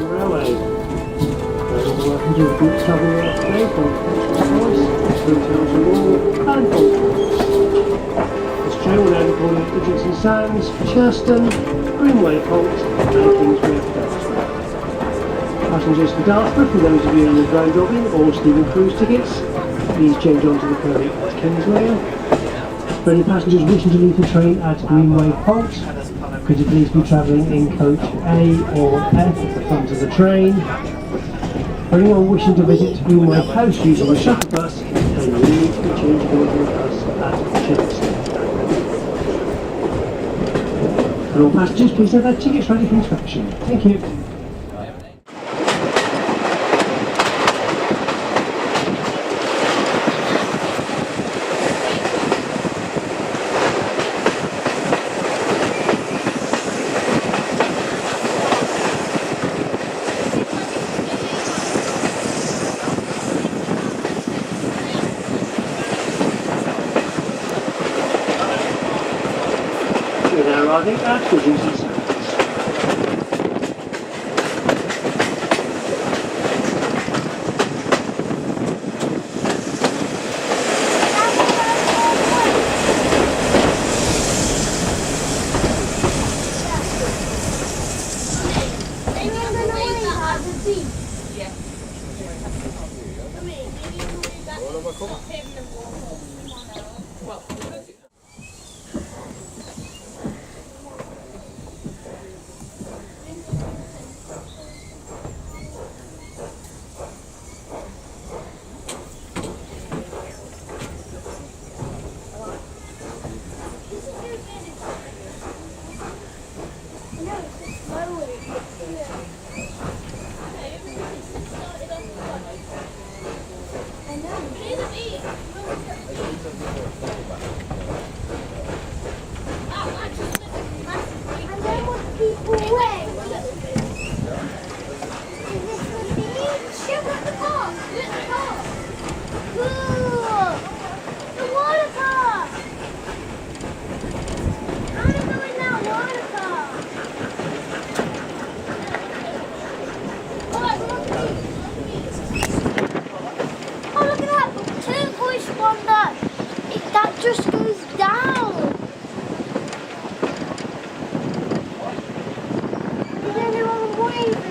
Railway. Welcome to the group travel rail today from Kingswear Castle, and this train will now be calling at Dickinson Sands, Churston, Greenway Holt and Kingswear Castle. Passengers for Dartmouth, for those of you in the Grand Robin or Stephen Cruise tickets, please change on to the ferry at Kingswear. For any passengers wishing to leave the train at Greenway Holt, could you please be travelling in coach A or F at the front of the train. For anyone wishing to visit Greenway House using the shuttle bus, then you need to change board with us at Chelsea. And all passengers, please have their tickets ready for inspection. Thank you. We're now arriving at Dickinson Sands. That just goes down. Is anyone waving?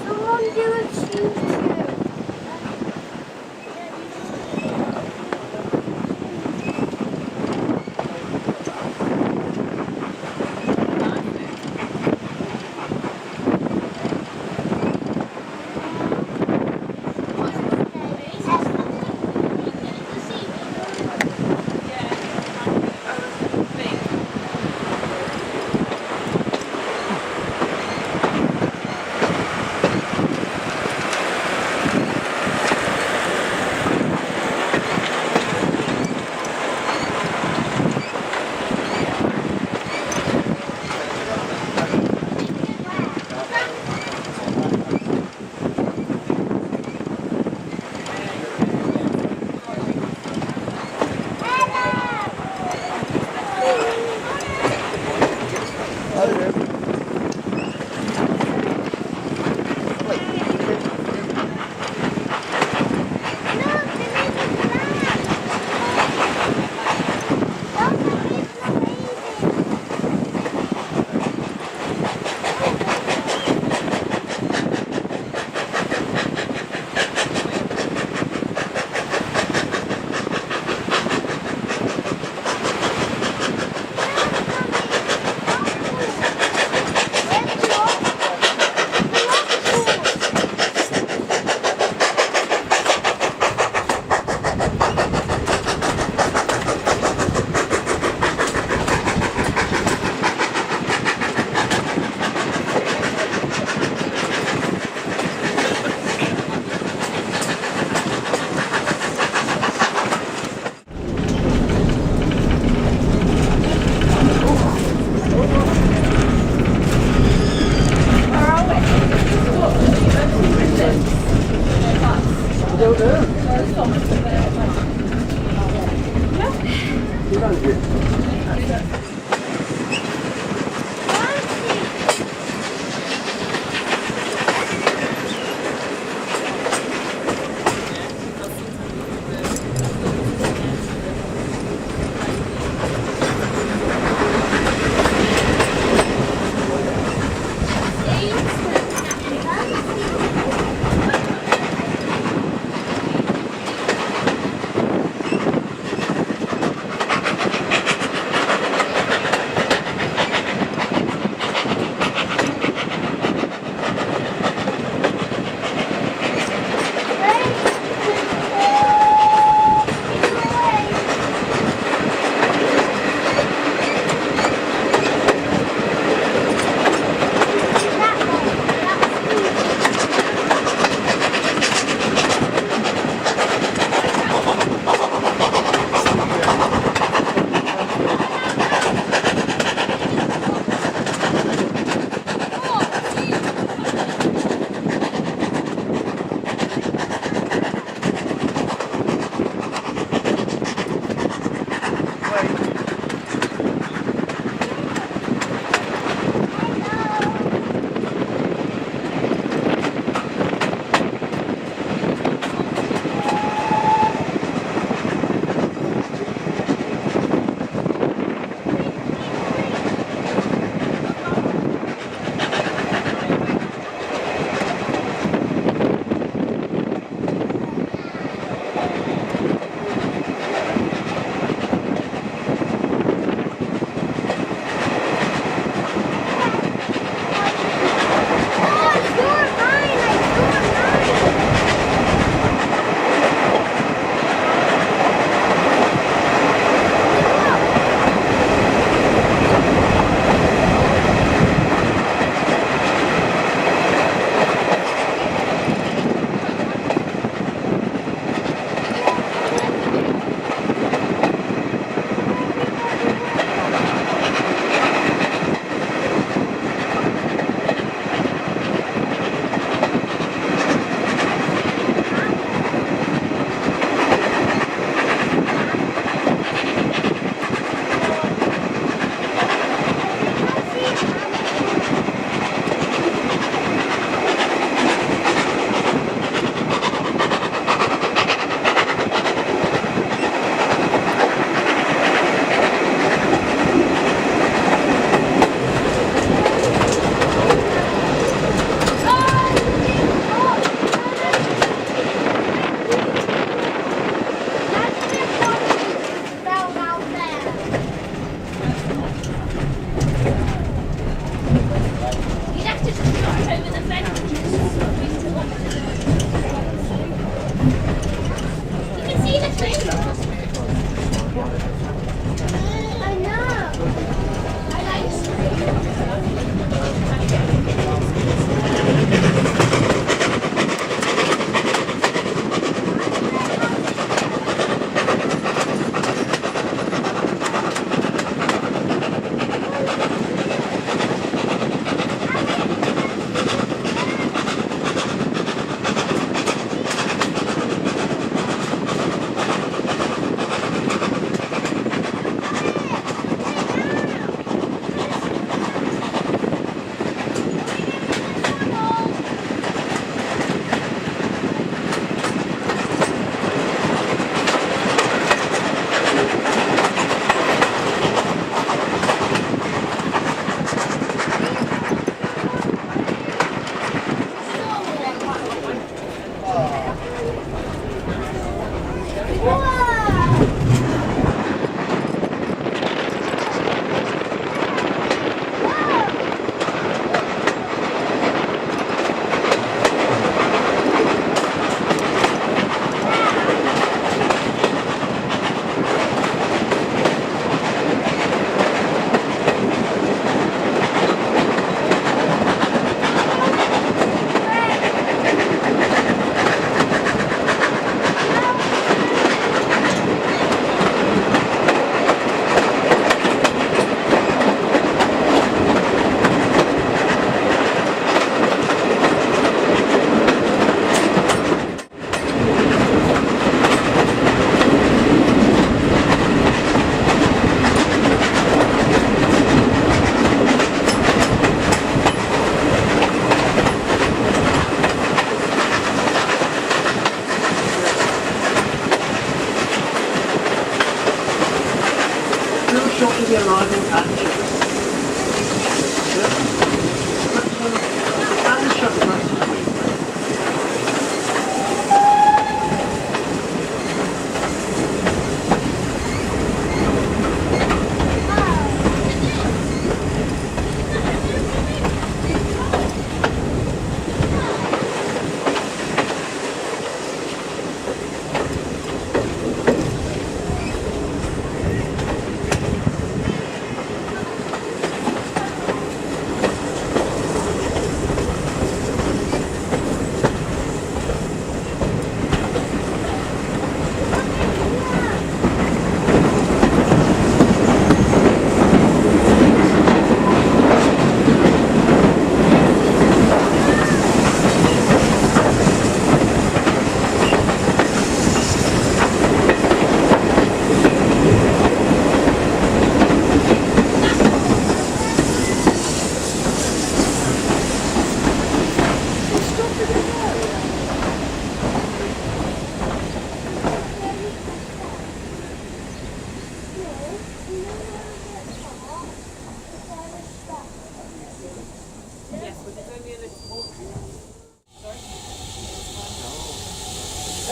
Someone do a choo-choo.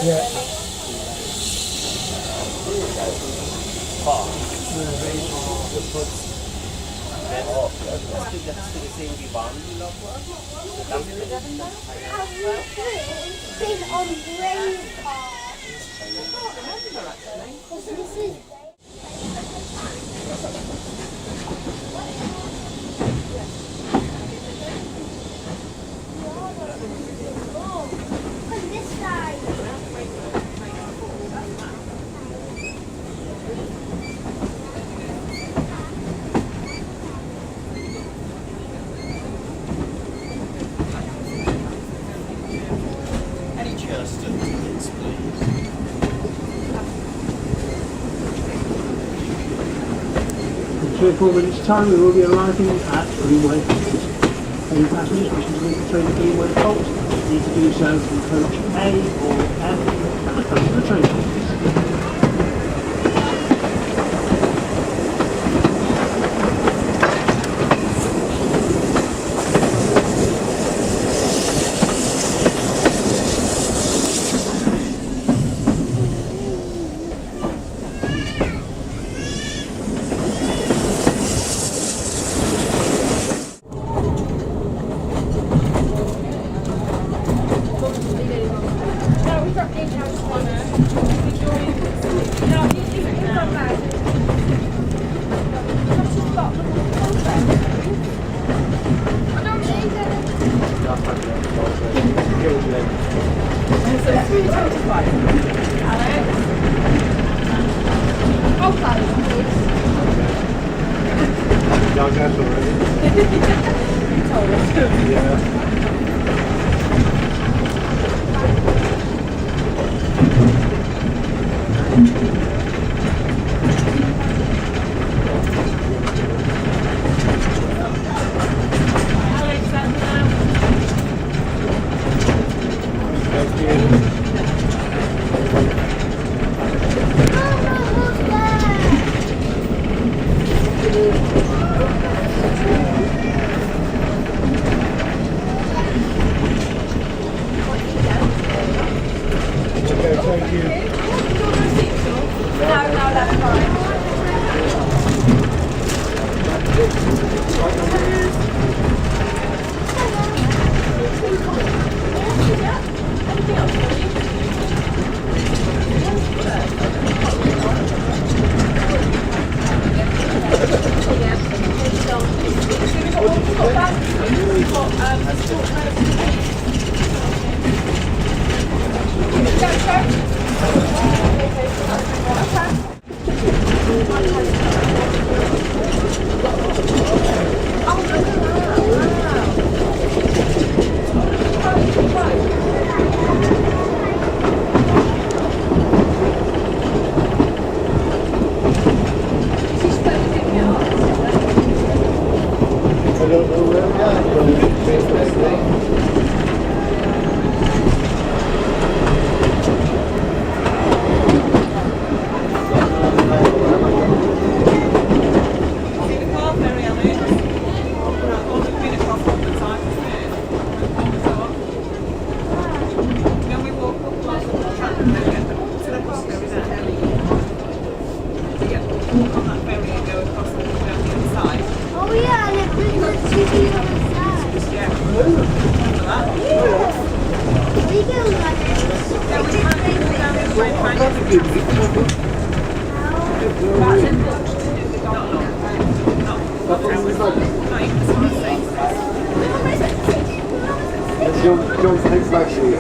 Yeah. Have you been on rail cars? This is on this side. Any Churston tickets, please? In 3 or 4 minutes' time we will be arriving at Greenway Colt. Any passengers wishing to leave the train at Greenway Colt need to do so from coach A or F at the front of the train office. Oh yeah, and it brings us to the other side. We go like this. John's next lecture.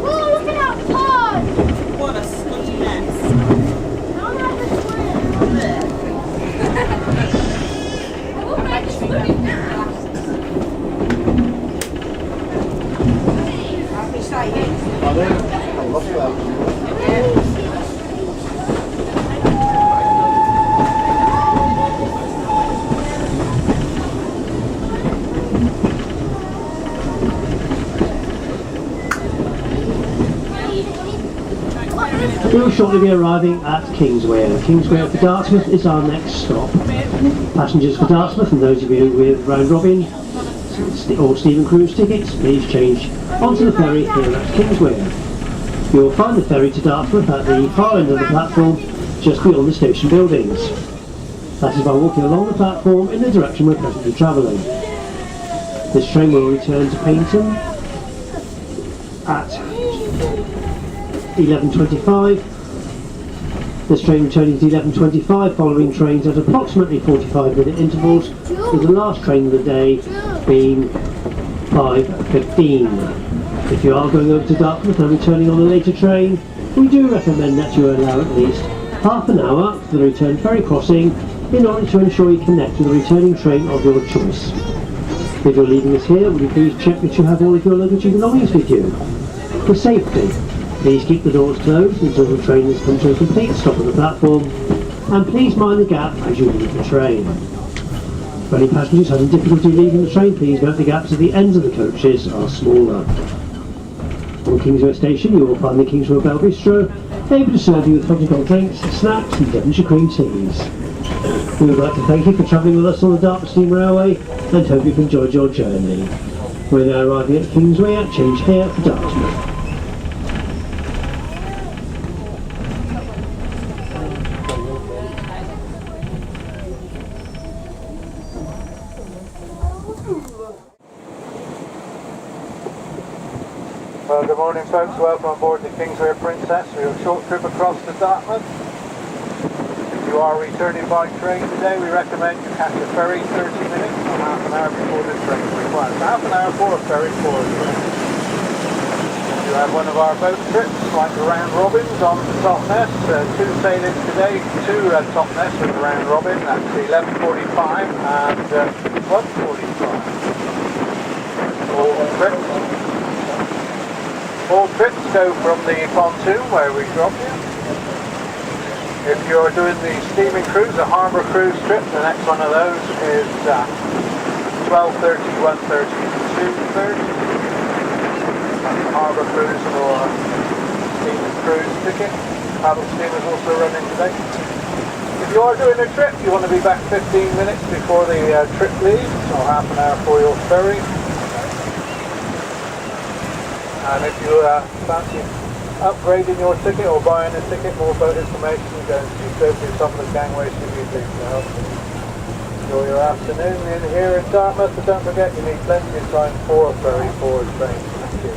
Whoa, look at that pond! What a slutty mess. Don't have to swim. We'll make it swim now. I love that. We'll shortly be arriving at Kingswear. Kingswear for Dartmouth is our next stop. Passengers for Dartmouth and those of you with round robin or steam cruise tickets, please change onto the ferry here at Kingswear. You will find the ferry to Dartmouth at the far end of the platform, just beyond the station buildings. That is by walking along the platform in the direction we're presently travelling. This train will return to Paignton at 11:25. This train returning to 11:25, following trains at approximately 45-minute intervals, with the last train of the day being 5:15. If you are going over to Dartmouth and returning on a later train, we do recommend that you allow at least half an hour for the return ferry crossing in order to ensure you connect with the returning train of your choice. If you're leaving us here, would you please check that you have all of your luggage and belongings with you? For safety, please keep the doors closed until the train has come to a complete stop on the platform, and please mind the gap as you leave the train. For any passengers having difficulty leaving the train, please note the gaps at the ends of the coaches are smaller. On Kingswear Station, you will find the Kingswear Bell Bistro, able to serve you with hot and cold drinks, snacks and Devonshire cream teas. We would like to thank you for travelling with us on the Dartmouth Steam Railway and hope you've enjoyed your journey. We're now arriving at Kingswear, change here for Dartmouth. Well, good morning folks, welcome on board the Kingswear Princess. We have a short trip across to Dartmouth. If you are returning by train today, we recommend you catch a ferry 30 minutes or half an hour before the train requires. Half an hour for a ferry for a train. If you have one of our boat trips, like the round robins on the top nest, 2 sailings today, 2 top nests with the round robin, that's 11:45 and 1:45. All trips go from the pontoon where we drop you. If you're doing the steaming cruise, the harbour cruise trip, the next one of those is 12:30, 1:30 to 2:30. That's the harbour cruise or steaming cruise ticket. Paddle steamers also running today. If you are doing a trip, you want to be back 15 minutes before the trip leaves, or half an hour for your ferry. And if you fancy upgrading your ticket or buying a ticket, more boat information, go through some of the gangways to be to help you. Enjoy your afternoon in here in Dartmouth, but don't forget you need plenty of time for a ferry, for a train. Thank you.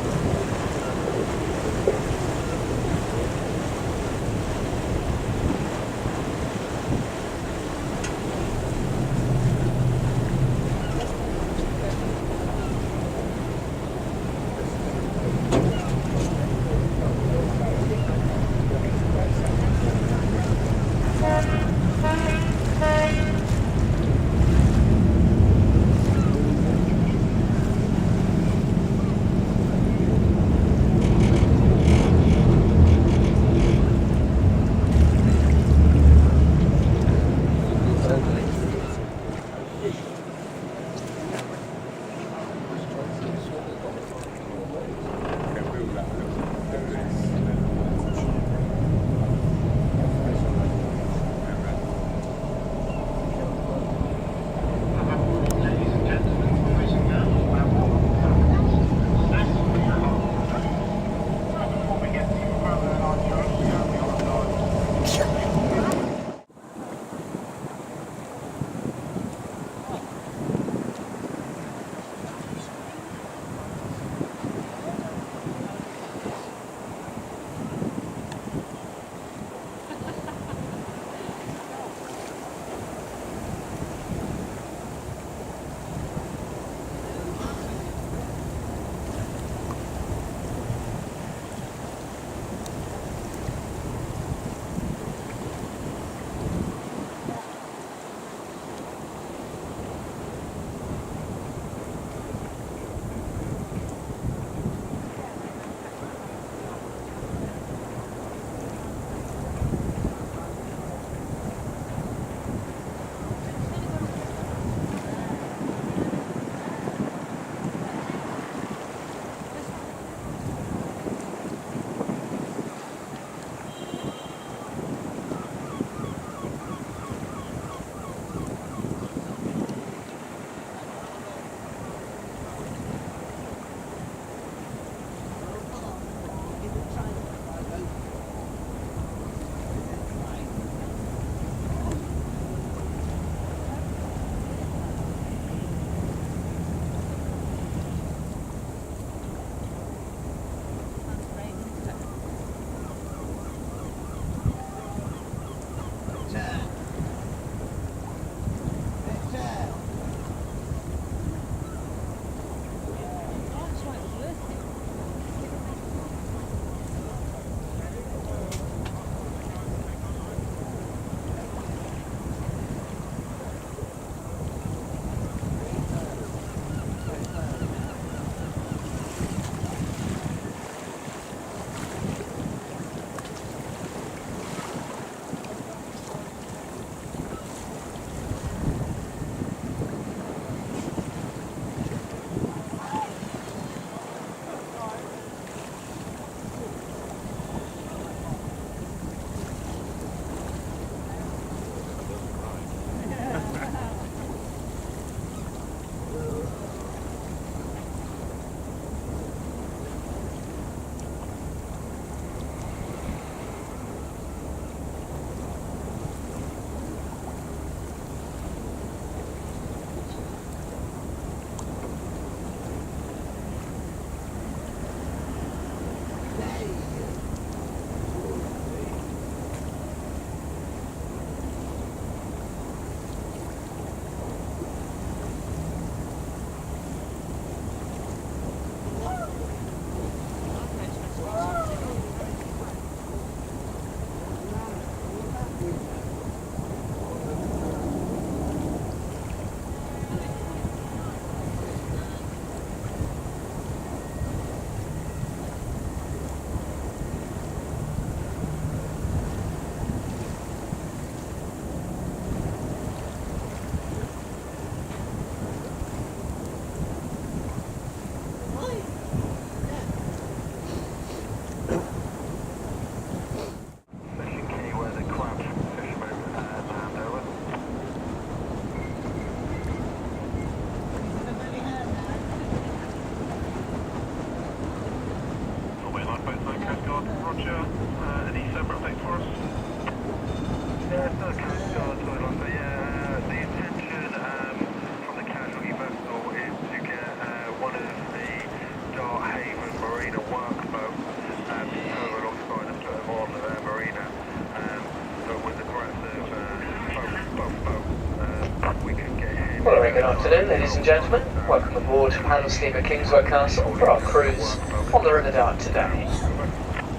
Well, a very good afternoon, ladies and gentlemen. Welcome aboard Paddle Steamer Kingswear Castle for our cruise on the River Dart today.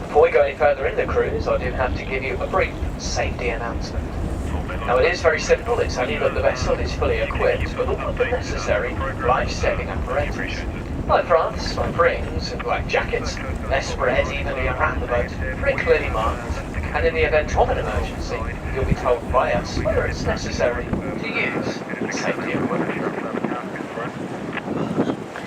Before we go any further in the cruise, I do have to give you a brief safety announcement. Now, it is very simple. It's only that the vessel is fully equipped with all of the necessary life-saving apparatus. Life rafts, life rings, and life jackets. They're spread evenly around the boat, very clearly marked, and in the event of an emergency, you'll be told by us whether it's necessary to use safety equipment.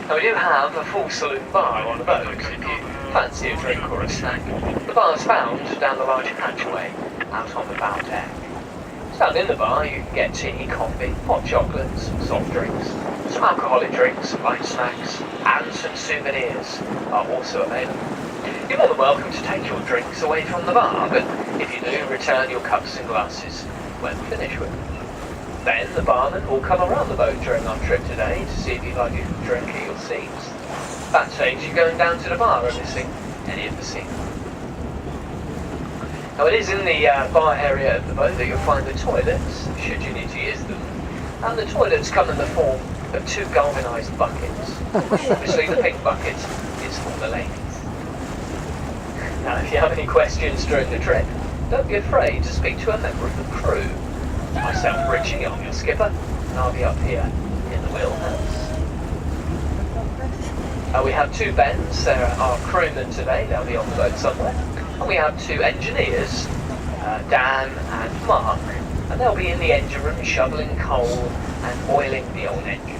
Now, we do have a full saloon bar on the boat if you fancy a drink or a snack. The bar's found down the large hatchway out on the bow deck. Found in the bar, you can get tea, coffee, hot chocolates, soft drinks, some alcoholic drinks, light snacks, and some souvenirs are also available. You're more than welcome to take your drinks away from the bar, but if you do, return your cups and glasses when finished with them. Then the barman will come around the boat during our trip today to see if you'd like a drink at your seats. At that stage, you're going down to the bar and missing any of the seats. Now, it is in the bar area of the boat that you'll find the toilets, should you need to use them. And the toilets come in the form of two galvanised buckets. Obviously, the pink bucket is for the ladies. Now, if you have any questions during the trip, don't be afraid to speak to a member of the crew. Myself, Richie, I'm your skipper, and I'll be up here in the wheelhouse. We have two Bens, they're our crewmen today, they'll be on the boat somewhere. And we have two engineers, Dan and Mark, and they'll be in the engine room shoveling coal and oiling the old engine.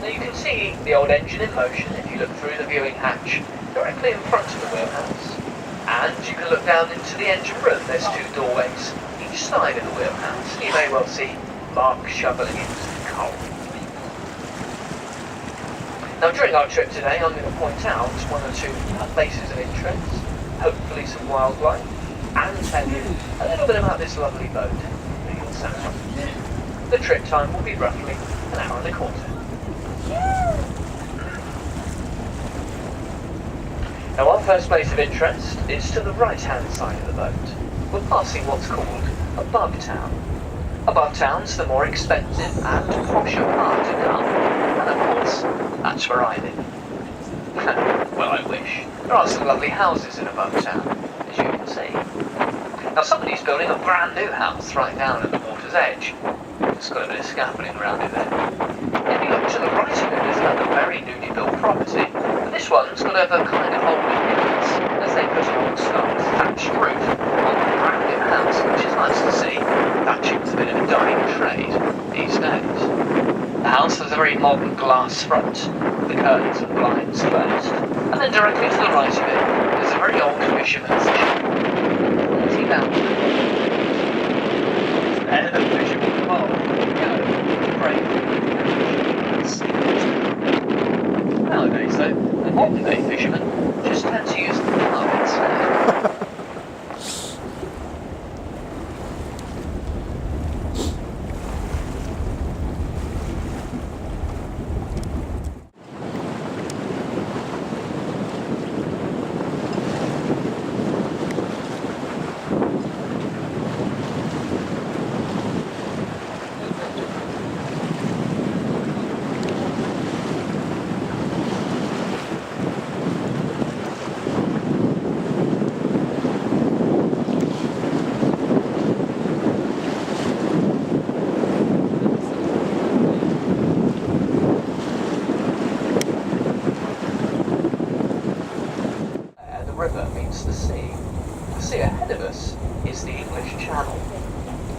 Now, you can see the old engine in motion if you look through the viewing hatch directly in front of the wheelhouse. And you can look down into the engine room. There's two doorways each side of the wheelhouse. You may well see Mark shoveling in some coal. Now, during our trip today, I'm going to point out one or two places of interest, hopefully some wildlife, and tell you a little bit about this lovely boat that you'll sat on. The trip time will be roughly an hour and a quarter. Now, our first place of interest is to the right-hand side of the boat. We're passing what's called a bug town. A bug town's the more expensive and posher part to come, and of course, that's where I live. Well, I wish. There are some lovely houses in a bug town, as you can see. Now, somebody's building a brand new house right down at the water's edge. It's got a bit of scaffolding around it there. If you look to the right of it, there's another very newly built property. And this one's got a kind of hole in it, as they put an old style thatched roof on the brand new house, which is nice to see. Thatching's a bit of a dying trade these days. The house has a very modern glass front, with the curtains and blinds closed. And then directly to the right of it, there's a very old fisherman's ship. What's he down there? There, the fisherman. Oh, nowadays, though, the modern-day fishermen just tend to use the carp instead. The sea ahead of us is the English Channel.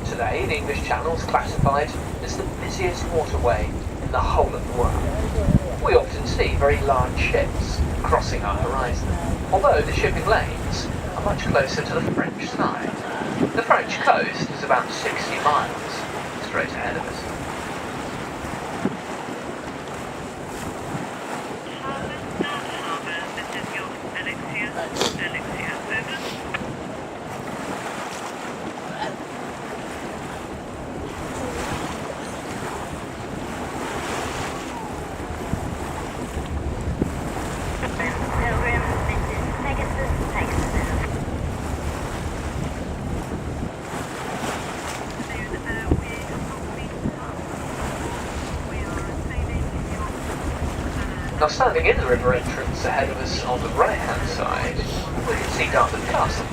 Today, the English Channel is classified as the busiest waterway in the whole of the world. We often see very large ships crossing our horizon, although the shipping lanes are much closer to the French side. The French coast is about 60 miles straight ahead of us. Now standing in the river entrance ahead of us on the right hand side, we can see Dartmouth Castle.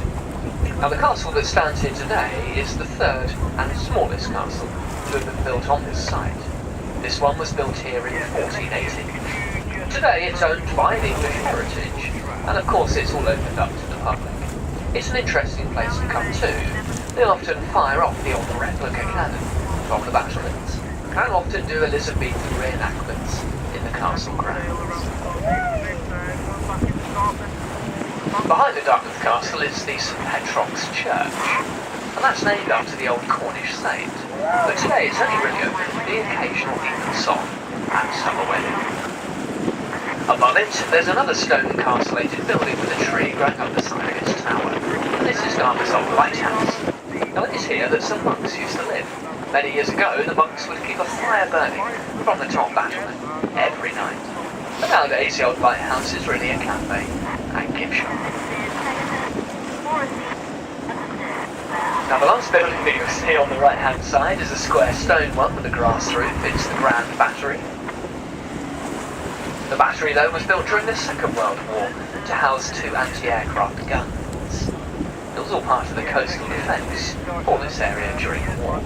Now the castle that stands here today is the third and smallest castle to have been built on this site. This one was built here in 1480. Today it's owned by the English Heritage, and of course it's all opened up to the public. It's an interesting place to come to. They often fire off the old replica cannon from the battlements, and often do Elizabethan reenactments in the castle grounds. Behind the Dartmouth Castle is the St Petrock's Church, and that's named after the old Cornish saint. But today it's only really open for the occasional evening song and summer wedding. Above it, there's another stone castellated building with a tree growing up the side of its tower, and this is Dartmouth's old lighthouse. Now it is here that some monks used to live. Many years ago, the monks would keep a fire burning from the top battlement every night. But nowadays, the old lighthouse is really a cafe and gift shop. Now the last building that you'll see on the right hand side is a square stone one with a grass roof. It's the Grand Battery. The battery though was built during the Second World War to house 2 anti-aircraft guns. It was all part of the coastal defence for this area during the war.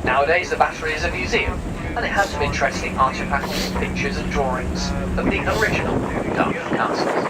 Nowadays the battery is a museum, and it has some interesting artefacts, pictures and drawings of the original Dartmouth castles.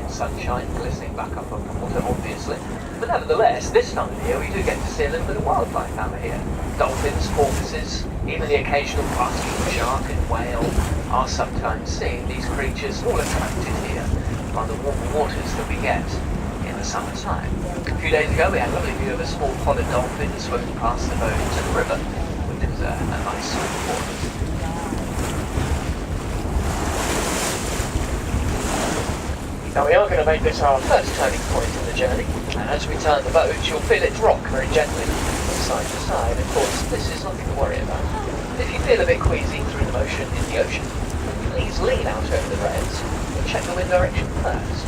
Sunshine glistening back up on the water, obviously. But nevertheless, this time of year we do get to see a little bit of wildlife out here. Dolphins, porpoises, even the occasional basking shark and whale are sometimes seen. These creatures all attracted here by the warm waters that we get in the summertime. A few days ago we had a lovely view of a small pod of dolphins swimming past the boat into the river, which was a nice sight for us. Now we are going to make this our first turning point in the journey, and as we turn the boat you'll feel it rock very gently from side to side. Of course, this is nothing to worry about. If you feel a bit queasy through the motion in the ocean, please lean out over the rails and check the wind direction first.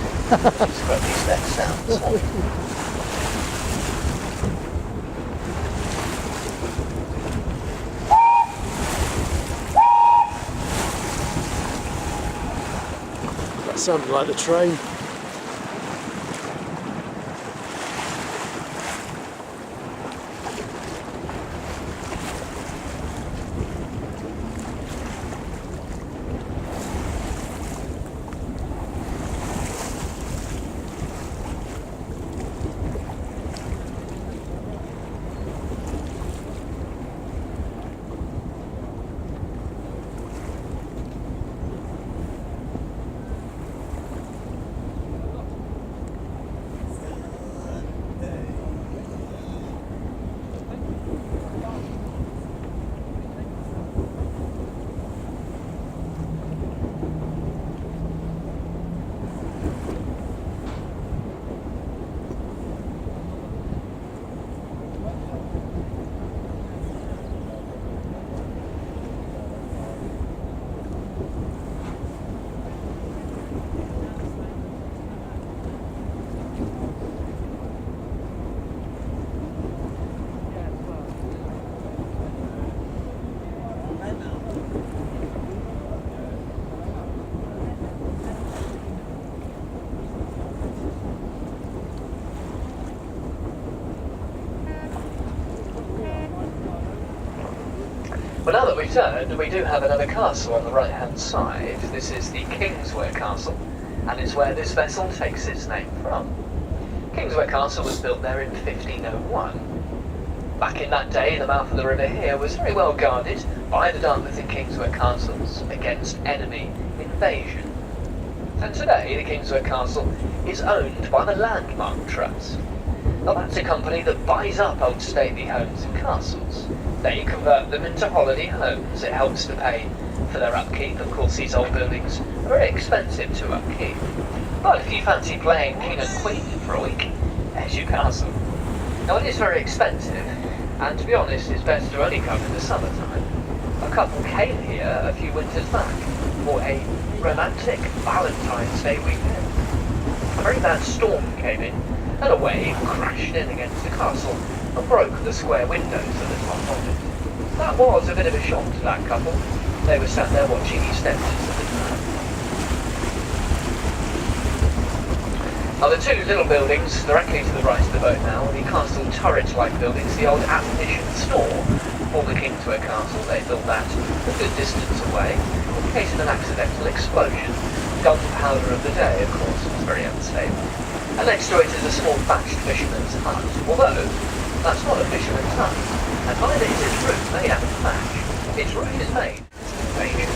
Just scrub these steps down this morning. Sounded like the train. Well, now that we've turned, we do have another castle on the right-hand side. This is the Kingswear Castle, and it's where this vessel takes its name from. Kingswear Castle was built there in 1501. Back in that day, the mouth of the river here was very well guarded by the Dartmouth and Kingswear castles against enemy invasion. And today, the Kingswear Castle is owned by the Landmark Trust. Now that's a company that buys up old stately homes and castles. They convert them into holiday homes. It helps to pay for their upkeep. Of course, these old buildings are very expensive to upkeep. But if you fancy playing King and Queen for a week, there's your castle. Now, it is very expensive, and to be honest, it's best to only come in the summertime. A couple came here a few winters back for a romantic Valentine's Day weekend. A very bad storm came in, and a wave crashed in against the castle and broke the square windows at the top of it. That was a bit of a shock to that couple. They were sat there watching EastEnders at the time. Now, the two little buildings directly to the right of the boat now, the castle turret-like buildings, the old ammunition store for the Kingswear Castle. They built that a good distance away in case of an accidental explosion. Gunpowder of the day, of course, was very unstable. And next to it is a small thatched fisherman's hut, although that's not a fisherman's hut, and neither is its roof made out of thatch. Its roof is made of Paignton.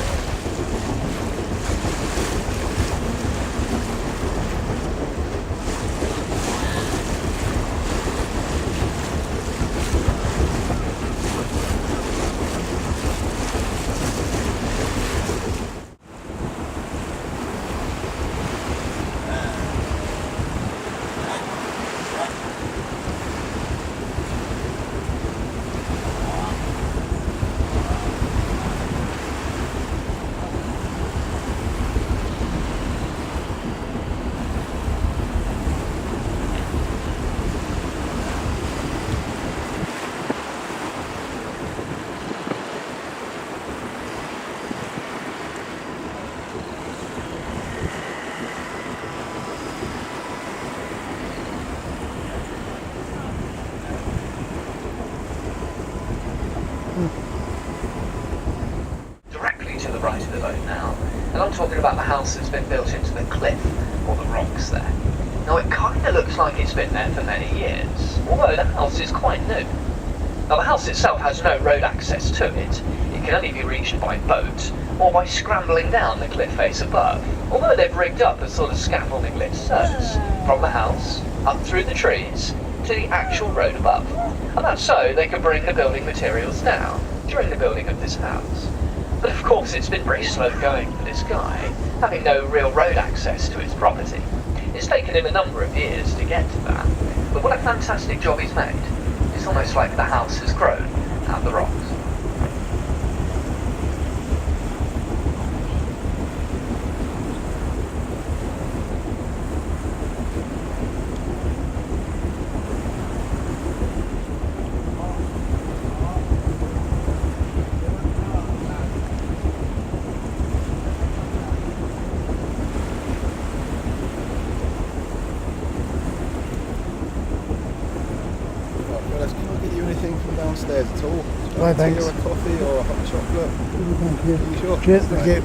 Directly to the right of the boat now, and I'm talking about the house that's been built into the cliff, or the rocks there. Now, it kind of looks like it's been there for many years, although the house is quite new. Now, the house itself has no road access to it. It can only be reached by boat, or by scrambling down the cliff face above, although they've rigged up a sort of scaffolding lift service from the house, up through the trees, to the actual road above. And that's so they can bring the building materials down during the building of this house. But of course, it's been very slow going for this guy, having no real road access to his property. It's taken him a number of years to get to that, but what a fantastic job he's made. It's almost like the house has grown out of the rocks. Downstairs at all? Right, thanks. Tea or a coffee or a hot chocolate? Thank you. Are you sure? Cheers, thank you.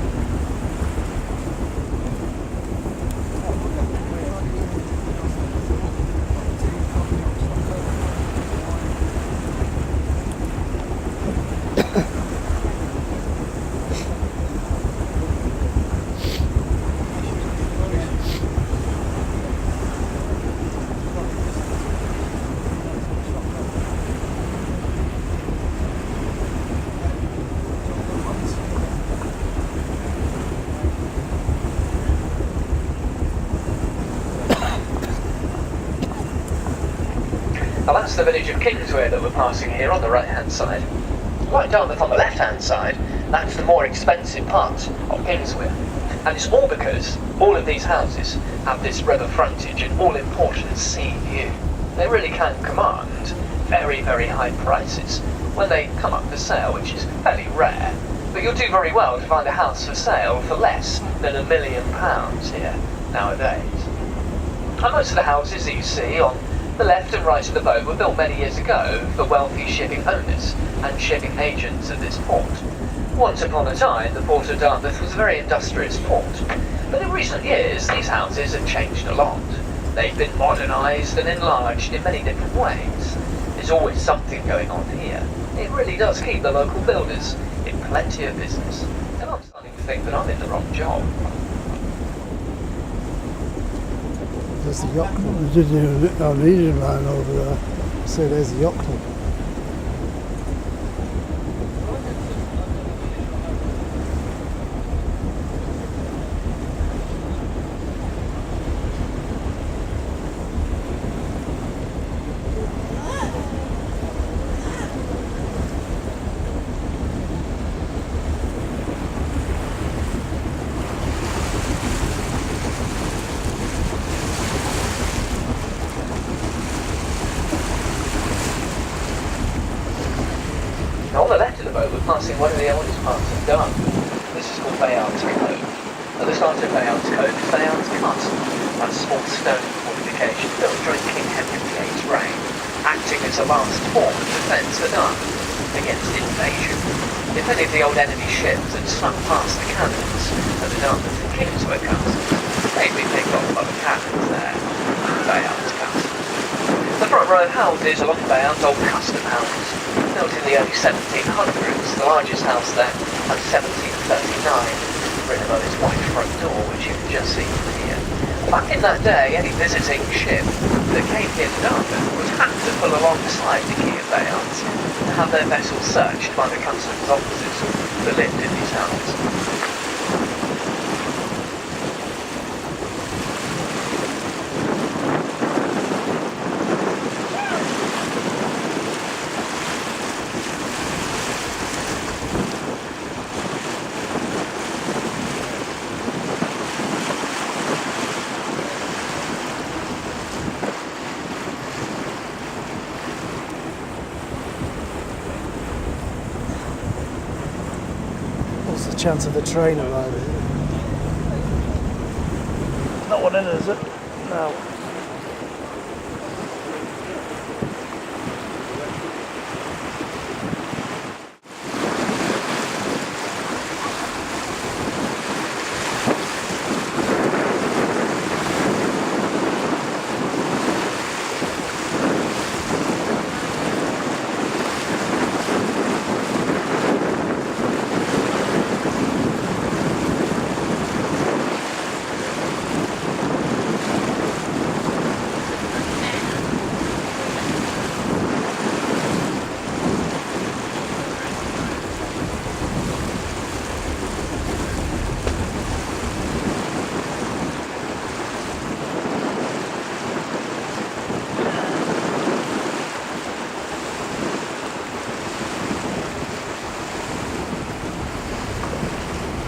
Now, that's the village of Kingswear that we're passing here on the right-hand side. Right Dartmouth on the left-hand side, that's the more expensive part of Kingswear. And it's all because all of these houses have this river frontage and all-important sea view. They really can command very, very high prices when they come up for sale, which is fairly rare. But you'll do very well to find a house for sale for less than £1 million here nowadays. And most of the houses that you see on the left and right of the boat were built many years ago for wealthy shipping owners and shipping agents at this port. Once upon a time, the port of Dartmouth was a very industrious port, but in recent years, these houses have changed a lot. They've been modernised and enlarged in many different ways. There's always something going on here. It really does keep the local builders in plenty of business, and I'm starting to think that I'm in the wrong job. There's the yacht club. There's a leisure line over there. So there's the yacht club. crossing one of the oldest parts of Dartmouth. This is called Paignton Cove. At the start of Paignton Cove is Paignton Castle, a small stone fortification built during King Henry VIII's reign, acting as a last form of defence for Dartmouth against invasion. If any of the old enemy ships had snuck past the cannons at the Dartmouth and Kingswear Castle, they'd been picked off by the cannons there. Paignton Castle. The front row of houses along Paignton's old custom house, built in the early 1700s, the largest house there had 1739, written on its white front door, which you can just see from here. Back in that day, any visiting ship that came here to Dartmouth would have to pull alongside the quay of Paignton to have their vessel searched by the customs officers that lived in these houses. What's the chance of the train arriving? Not one in, is it? No.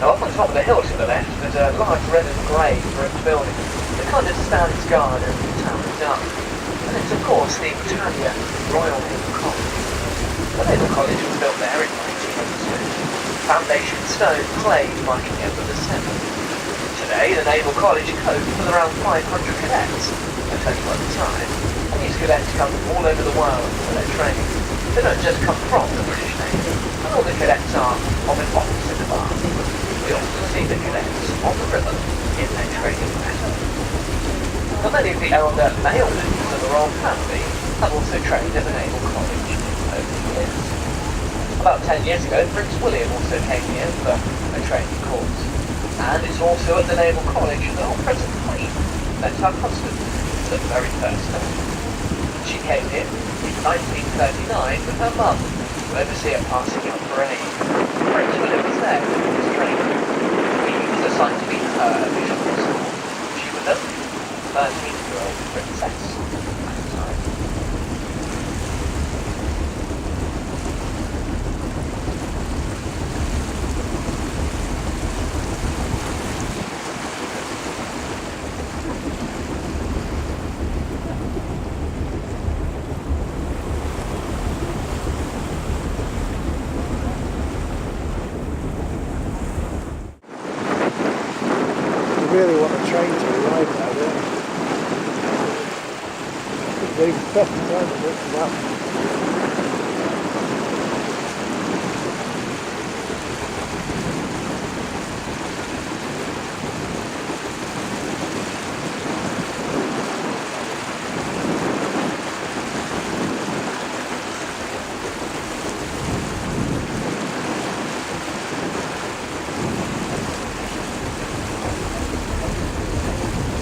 Now up on top of the hill to the left, there's a large red and grey brick building that kind of stands guard over the town of Dartmouth. And it's of course the Italian Royal Naval College. The Naval College was built there in 1902. Foundation stone clay marking it with the centre. Today the Naval College copes with around 500 cadets, at any one time. And these cadets come from all over the world for their training. They don't just come from the British Navy, and all the cadets are of an opposite class. We often see the cadets on the river in their training pattern. Now many of the elder male members of the royal family have also trained at the Naval College over the years. About 10 years ago, Prince William also came here for a training course. And it's also at the Naval College that our present Queen met her husband for the very first time. She came here in 1939 with her mum to oversee a passing out parade. Prince William was there with his training. He was assigned to be her official escort. She was only a 13-year-old princess at the time. Really want a train to arrive now, don't you? It's very perfect time to look for that.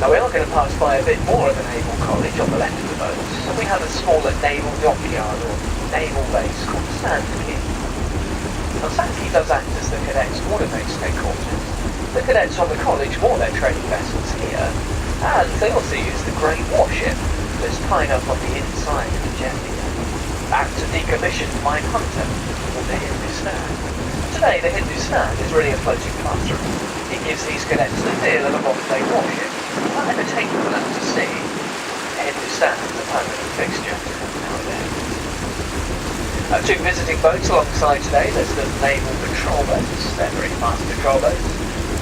Now we are going to pass by a bit more of the Naval College on the left of the boat, and we have a smaller naval dockyard or naval base called Sandkey. Now Sandkey does act as the cadets' water-based headquarters. The cadets on the college moor their training vessels here, and they also use the great warship that's tied up on the inside of the jetty. Back to decommissioned Mine Hunter, or the Hindustan. Today the Hindustan is really a floating classroom. It gives these cadets the feel of a modern-day warship. I'll never take them out to sea. The Hindustan is a permanent fixture nowadays. Two visiting boats alongside today. There's the naval patrol boats. They're very fast patrol boats.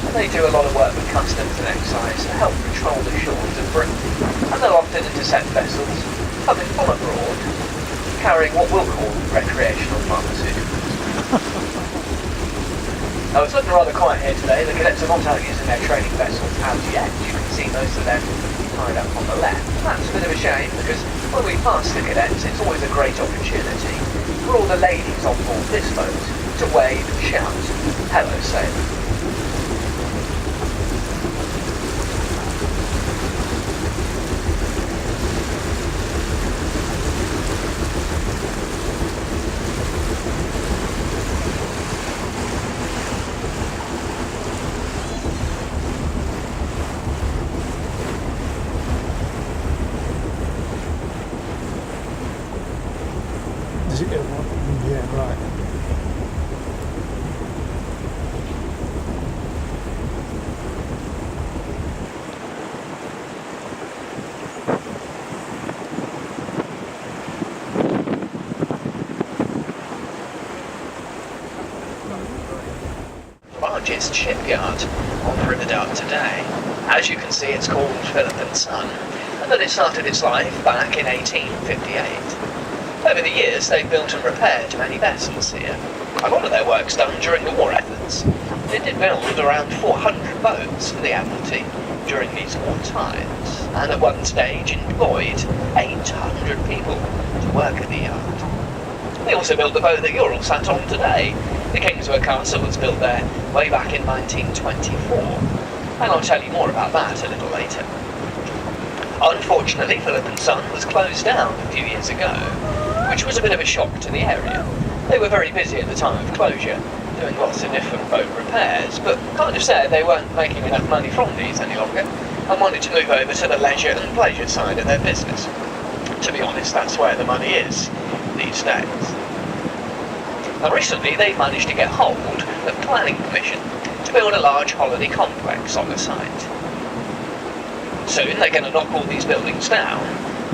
And they do a lot of work with customs and excise to help patrol the shores of Britain. And they'll often intercept vessels coming from abroad, carrying what we'll call recreational pharmaceuticals. Now it's looking rather quiet here today. The cadets are not out using their training vessels as yet. You can see most of them tied up on the left. That's a bit of a shame because when we pass the cadets, it's always a great opportunity for all the ladies on board this boat to wave and shout, "Hello, sailor." Does it get one? Yeah, right. Largest shipyard on the River Dart today. As you can see, it's called Philip and Son, and that it started its life back in 1858. Over the years, they've built and repaired many vessels here. A lot of their work's done during the war efforts. They did build around 400 boats for the Admiralty during these war times, and at one stage employed 800 people to work at the yard. They also built the boat that you're all sat on today. The Kingswear Castle was built there way back in 1924, and I'll tell you more about that a little later. Unfortunately, Philip and Son was closed down a few years ago, which was a bit of a shock to the area. They were very busy at the time of closure, doing lots of different boat repairs, but kind of said they weren't making enough money from these any longer, and wanted to move over to the leisure and pleasure side of their business. To be honest, that's where the money is these days. Now recently they've managed to get hold of planning permission to build a large holiday complex on the site. Soon they're going to knock all these buildings down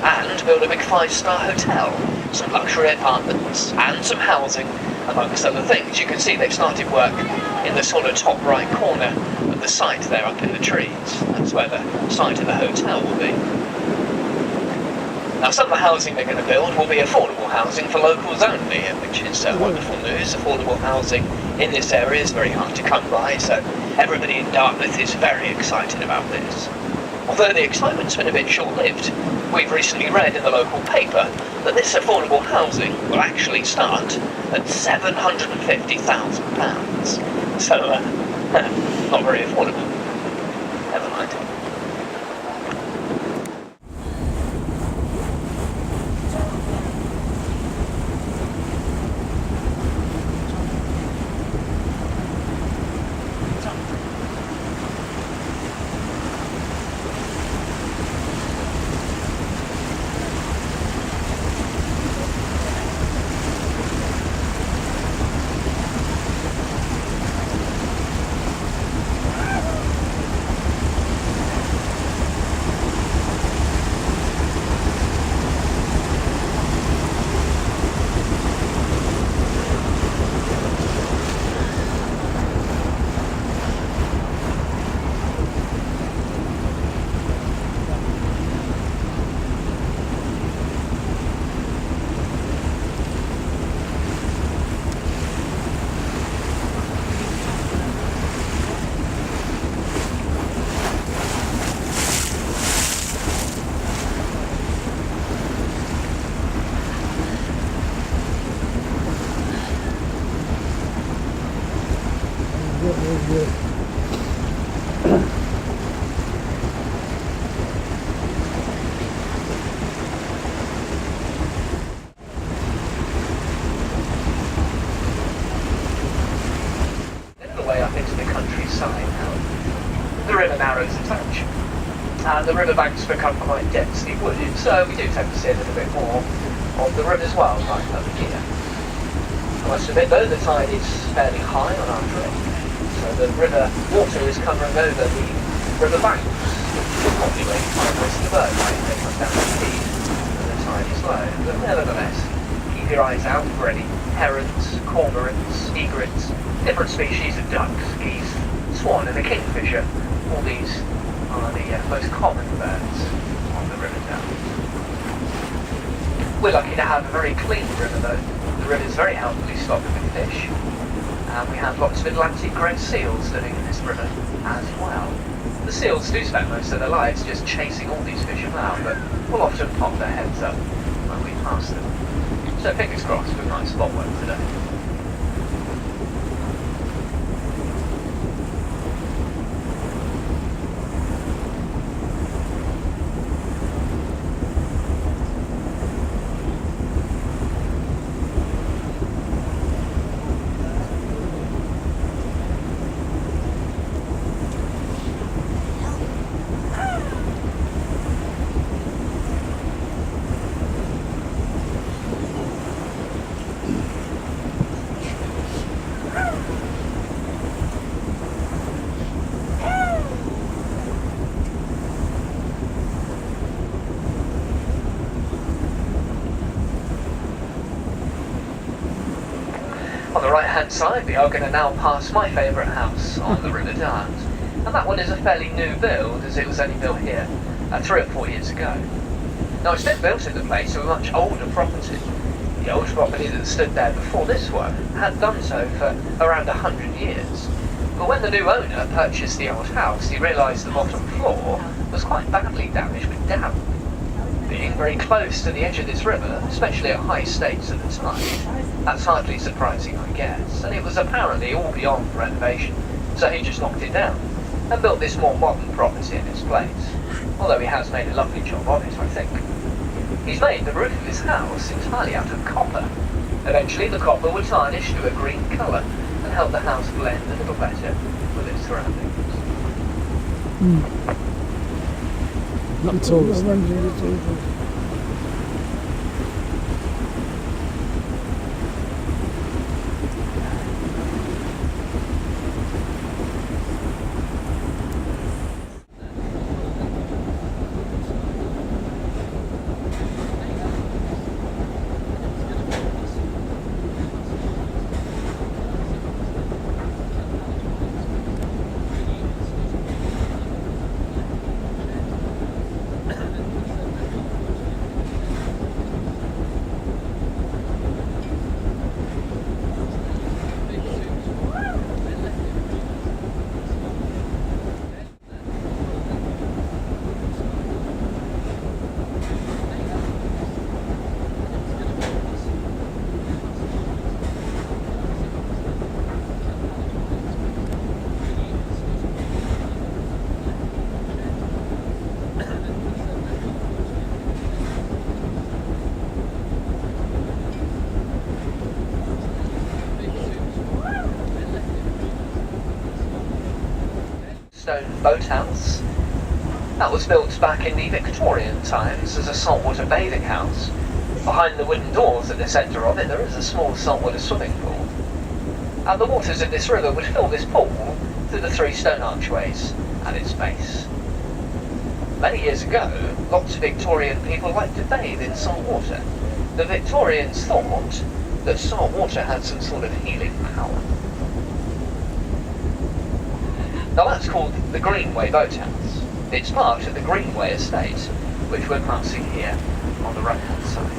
and build a big 5-star hotel, some luxury apartments and some housing, amongst other things. You can see they've started work in the sort of top right corner of the site there up in the trees. That's where the site of the hotel will be. Now some of the housing they're going to build will be affordable housing for locals only, which is wonderful news. Affordable housing in this area is very hard to come by, so everybody in Dartmouth is very excited about this. Although the excitement's been a bit short-lived, we've recently read in the local paper that this affordable housing will actually start at £750,000. So, not very affordable. Never mind. Way up into the countryside now. The river narrows a touch, and the riverbanks become quite densely wooded, so we do tend to see a little bit more of the river's wildlife over here. I must admit though, the tide is fairly high on our trip, so the river water is covering over the river banks, which will probably make quite a risk of boat, right? They come down to speed, and the tide is low, but nevertheless, keep keep your eyes out for any herons, cormorants, egrets, different species of ducks, geese, swan and a kingfisher. All these are the most common birds on the River Downs. We're lucky to have a very clean river though. The river is very healthily stocked with fish. And we have lots of Atlantic grey seals living in this river as well. The seals do spend most of their lives just chasing all these fish around, but will often pop their heads up when we pass them. So fingers crossed for nice spot work today. On the right hand side we are going to now pass my favourite house on the River Downs, and that one is a fairly new build as it was only built here 3 or 4 years ago. Now it's been built in the place of a much older property. The old property that stood there before this one had done so for around 100 years. But when the new owner purchased the old house, he realised the bottom floor was quite badly damaged with damp. Being very close to the edge of this river, especially at high states at the time, that's hardly surprising, I guess, and it was apparently all beyond renovation, so he just knocked it down and built this more modern property in its place, although he has made a lovely job of it, I think. He's made the roof of his house entirely out of copper. Eventually the copper would tarnish to a green colour and help the house blend a little better with its surroundings. Not at all. Stone boathouse. That was built back in the Victorian times as a saltwater bathing house. Behind the wooden doors at the centre of it there is a small saltwater swimming pool. And the waters of this river would fill this pool through the 3 stone archways at its base. Many years ago, lots of Victorian people liked to bathe in salt water. The Victorians thought that salt water had some sort of healing power. Now that's called the Greenway Boathouse. It's part of the Greenway estate, which we're passing here on the right hand side.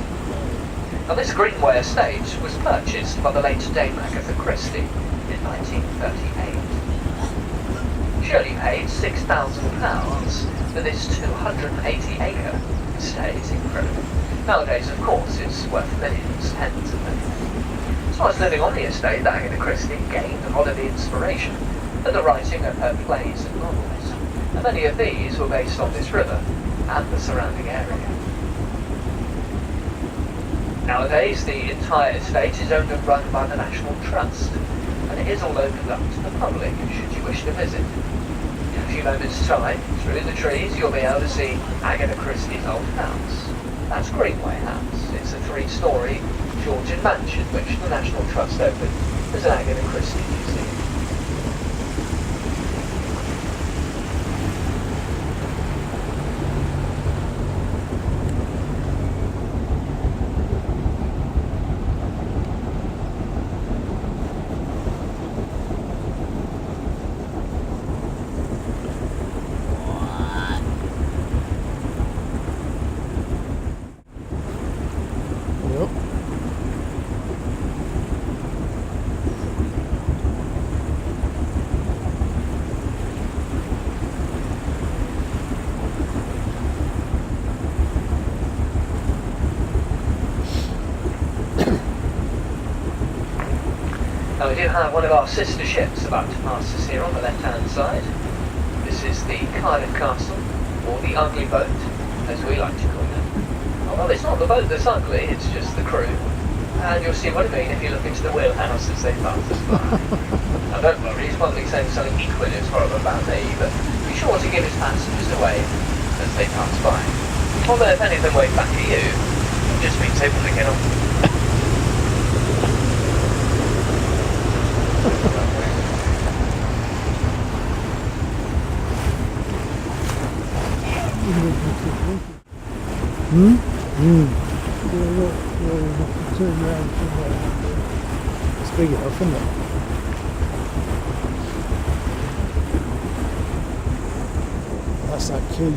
Now this Greenway estate was purchased by the late Dame Agatha Christie in 1938. She only paid £6,000 for this 280-acre estate. Incredible. Nowadays, of course, it's worth millions, tens of millions. So whilst living on the estate, that Agatha Christie gained a lot of the inspiration for the writing of her plays and novels, and many of these were based on this river and the surrounding area. Nowadays, the entire estate is owned and run by the National Trust, and it is all opened up to the public should you wish to visit. In a few moments' time, through the trees, you'll be able to see Agatha Christie's old house. That's Greenway House. It's a 3-storey Georgian mansion which the National Trust opened as an Agatha Christie museum. Now we do have one of our sister ships about to pass us here on the left-hand side. This is the Kingswear Castle, or the Ugly Boat, as we like to call it. Well, it's not the boat that's ugly, it's just the crew. And you'll see what I mean if you look into the wheelhouse as they pass us by. Now don't worry, he's probably saying something equally as horrible about me, but be sure to give his passengers a wave as they pass by. Although if any of them wave back at you, it just means they want to get on. Turn around from there. It's big enough, isn't it? That's that key.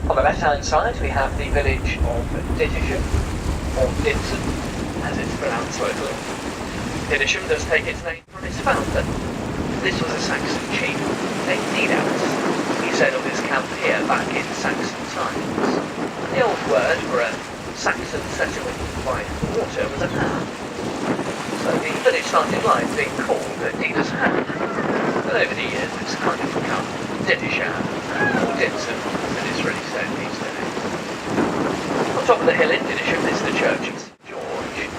On the left-hand side, we have the village of Dittisham, or Dinson, as it's pronounced locally. Dittisham does take its name from its founder. This was a Saxon chief named Didas. He set up his camp here back in Saxon times. And the old word for a Saxon settlement by water was a ham. So the village started life being called Didas Ham. But over the years, it's kind of become Dittisham, or Dinson, as it's really said these days. On top of the hill in Dittisham is the church of St George.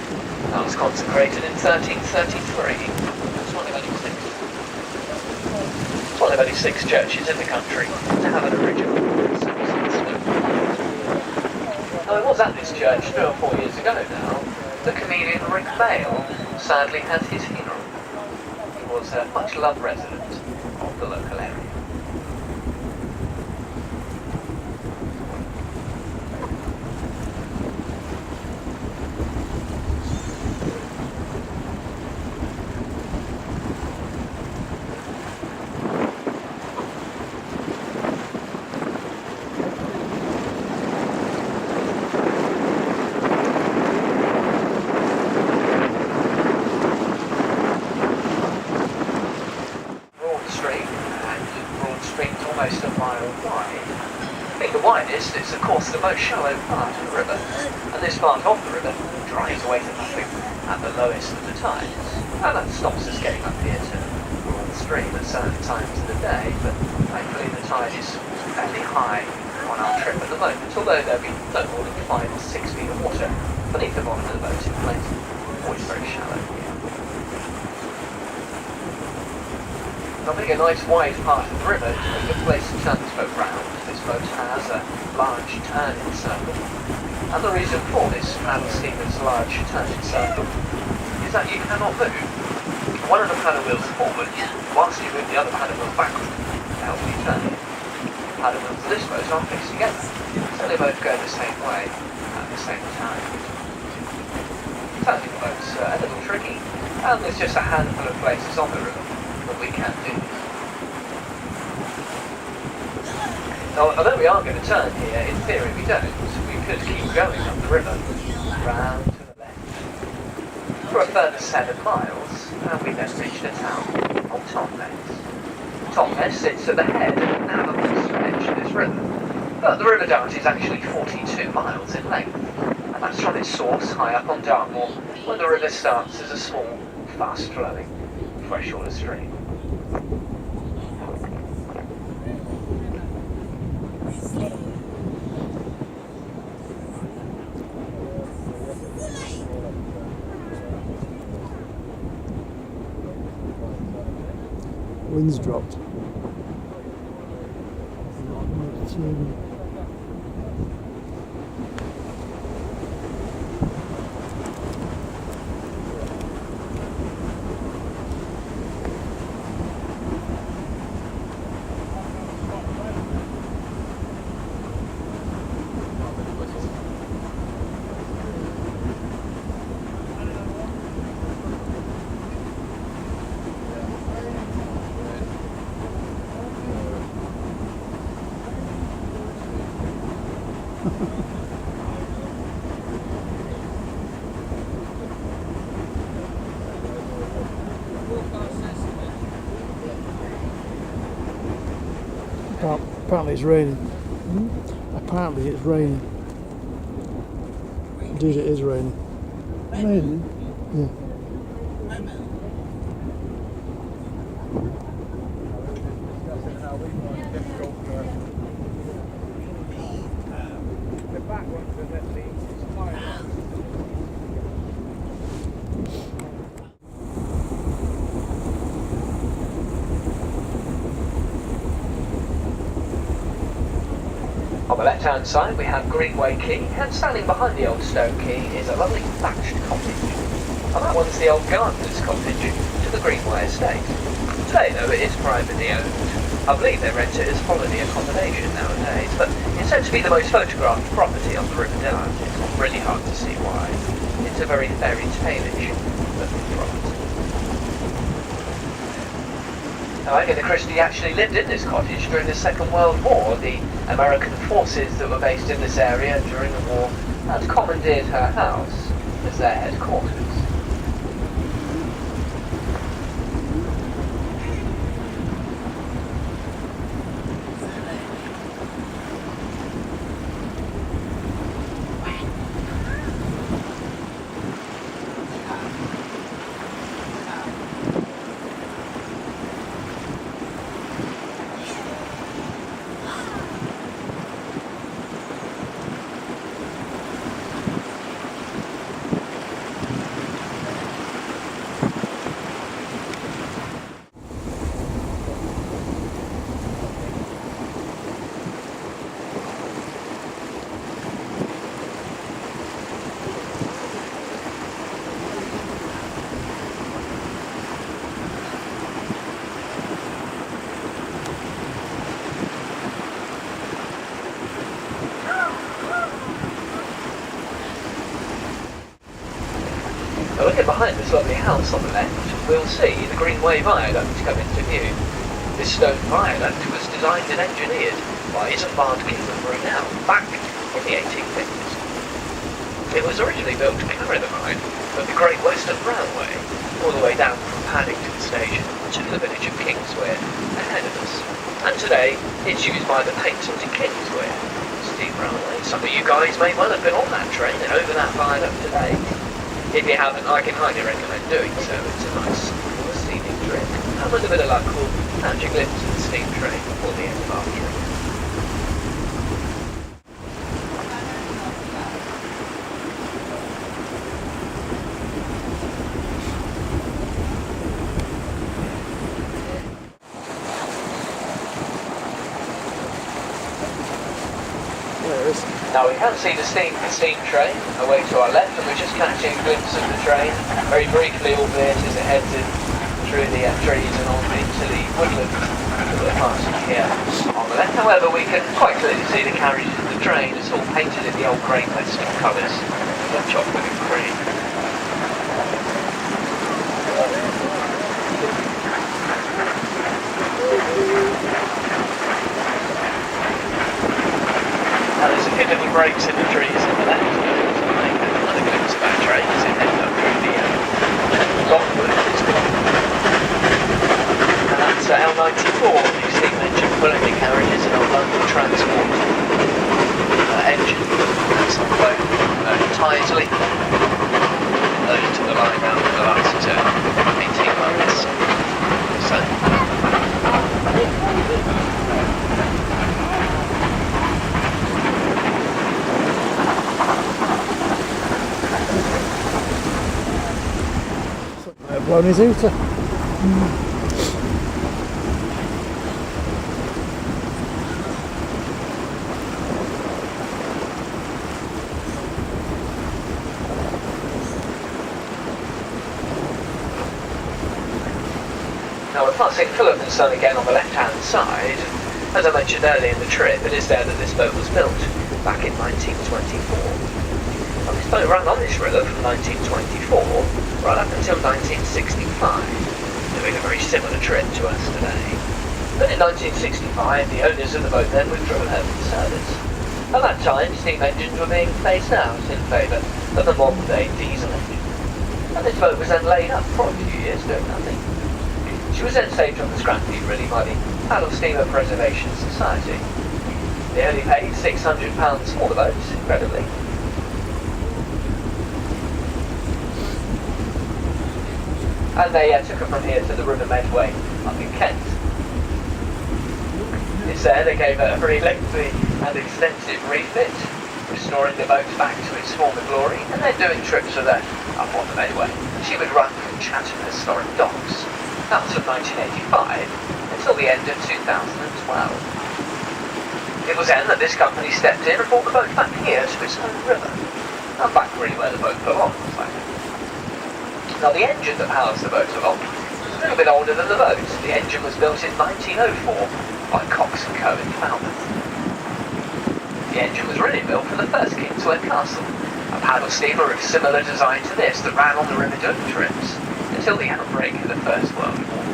That was consecrated in 1333. It's one of only 6 churches in the country to have an original Saxon stone. Now it was at this church 3 or 4 years ago now, the comedian Rick Bale sadly had his funeral. He was a much-loved resident of the local area. Almost a mile wide. I think the widest is of course the most shallow part of the river, and this part of the river dries away to nothing at the lowest of the tides, and that stops us getting up here to Broad Stream at certain times of the day, but thankfully the tide is fairly high on our trip at the moment, although there'll be no more than 5 or 6 feet of water beneath the bottom of the boat in places. Always very shallow here. Now being a nice wide part of the river is a good place to turn this boat round. This boat has a large turning circle. And the reason for this paddle steamer's large turning circle is that you cannot move one of the paddle wheels forward whilst you move the other paddle wheel backward to help you turn. The paddle wheels of this boat are fixed together, so they both go the same way at the same time. Turning the boat's a little tricky, and there's just a handful of places on the river that we can do. Now, although we are going to turn here, in theory we don't. We could keep going up the river, round to the left, for a further 7 miles, and we then reach the town of Dartmouth. Dartmouth sits at the head of an navigable stretch of this river, but the River Dart is actually 42 miles in length, and that's from its source high up on Dartmouth, where the river starts as a small, fast-flowing freshwater stream. Wind's dropped. Apparently it's raining. Apparently it's raining. Indeed it is raining. Raining? Yeah. On the left-hand side we have Greenway Quay, and standing behind the old stone quay is a lovely thatched cottage. And that one's the old gardener's cottage to the Greenway estate. Today, though, it is privately owned. I believe they rent it as holiday accommodation nowadays, but it's said to be the most photographed property on the River Dart. It's really hard to see why. It's a very fairy tale-ish looking property. Now, Agatha Christie actually lived in this cottage during the Second World War. The American forces that were based in this area during the war had commandeered her house as their headquarters. Now, looking behind this lovely house on the left, we'll see the Greenway Viaduct come into view. This stone viaduct was designed and engineered by Isambard King of Brunel back in the 1850s. It was originally built to carry the line of the Great Western Railway all the way down from Paignton station to the village of Kingswear ahead of us. And today it's used by the Paignton to Kingswear steam railway. Some of you guys may well have been on that train and over that viaduct today. If you haven't, I can highly recommend doing so. It's a nice scenic trip. And with a bit of luck, we'll catch a glimpse of the steam train before the end of our trip. Now we can see the steam train away to our left, and we're just catching a glimpse of the train, very briefly albeit, as it heads in through the trees and on into the woodland that we're passing here on the left. However, we can quite clearly see the carriages of the train. It's all painted in the old Great Western colours, like chocolate and cream. Now there's a few little breaks in the trees on the left, so I make another glimpse of our train as it heads up through the Longwood. And that's L94, the steam engine pulling the carriages in our local transport engine. That's on both Tisley, those to the line out for the last 18 months. So. Blown his hooter. Now we're passing Philip and Son again on the left-hand side. As I mentioned earlier in the trip, it is there that this boat was built back in 1924. And this boat ran on this river from 1924 right up until 1965, doing a very similar trip to us today. But in 1965, the owners of the boat then withdrew her from service. At that time, steam engines were being phased out in favour of a modern-day diesel engine. And this boat was then laid up for a few years doing nothing. She was then saved from the scrap heap really by the Paddle Steamer Preservation Society. They only paid £600 for the boat, incredibly. And they took her from here to the River Medway up in Kent. It's there they gave her a very lengthy and extensive refit, restoring the boat back to its former glory, and then doing trips with her up on the Medway. She would run from Chatham Historic Docks. That was from 1985 until the end of 2012. It was then that this company stepped in and brought the boat back here to its own river, and back really where the boat belongs, I think. Now the engine that powers the boat along is a little bit older than the boat. The engine was built in 1904 by Cox & Co in Falmouth. The engine was really built for the first Kingswear Castle, a paddle steamer of similar design to this that ran on the river doing trips until the outbreak of the First World War.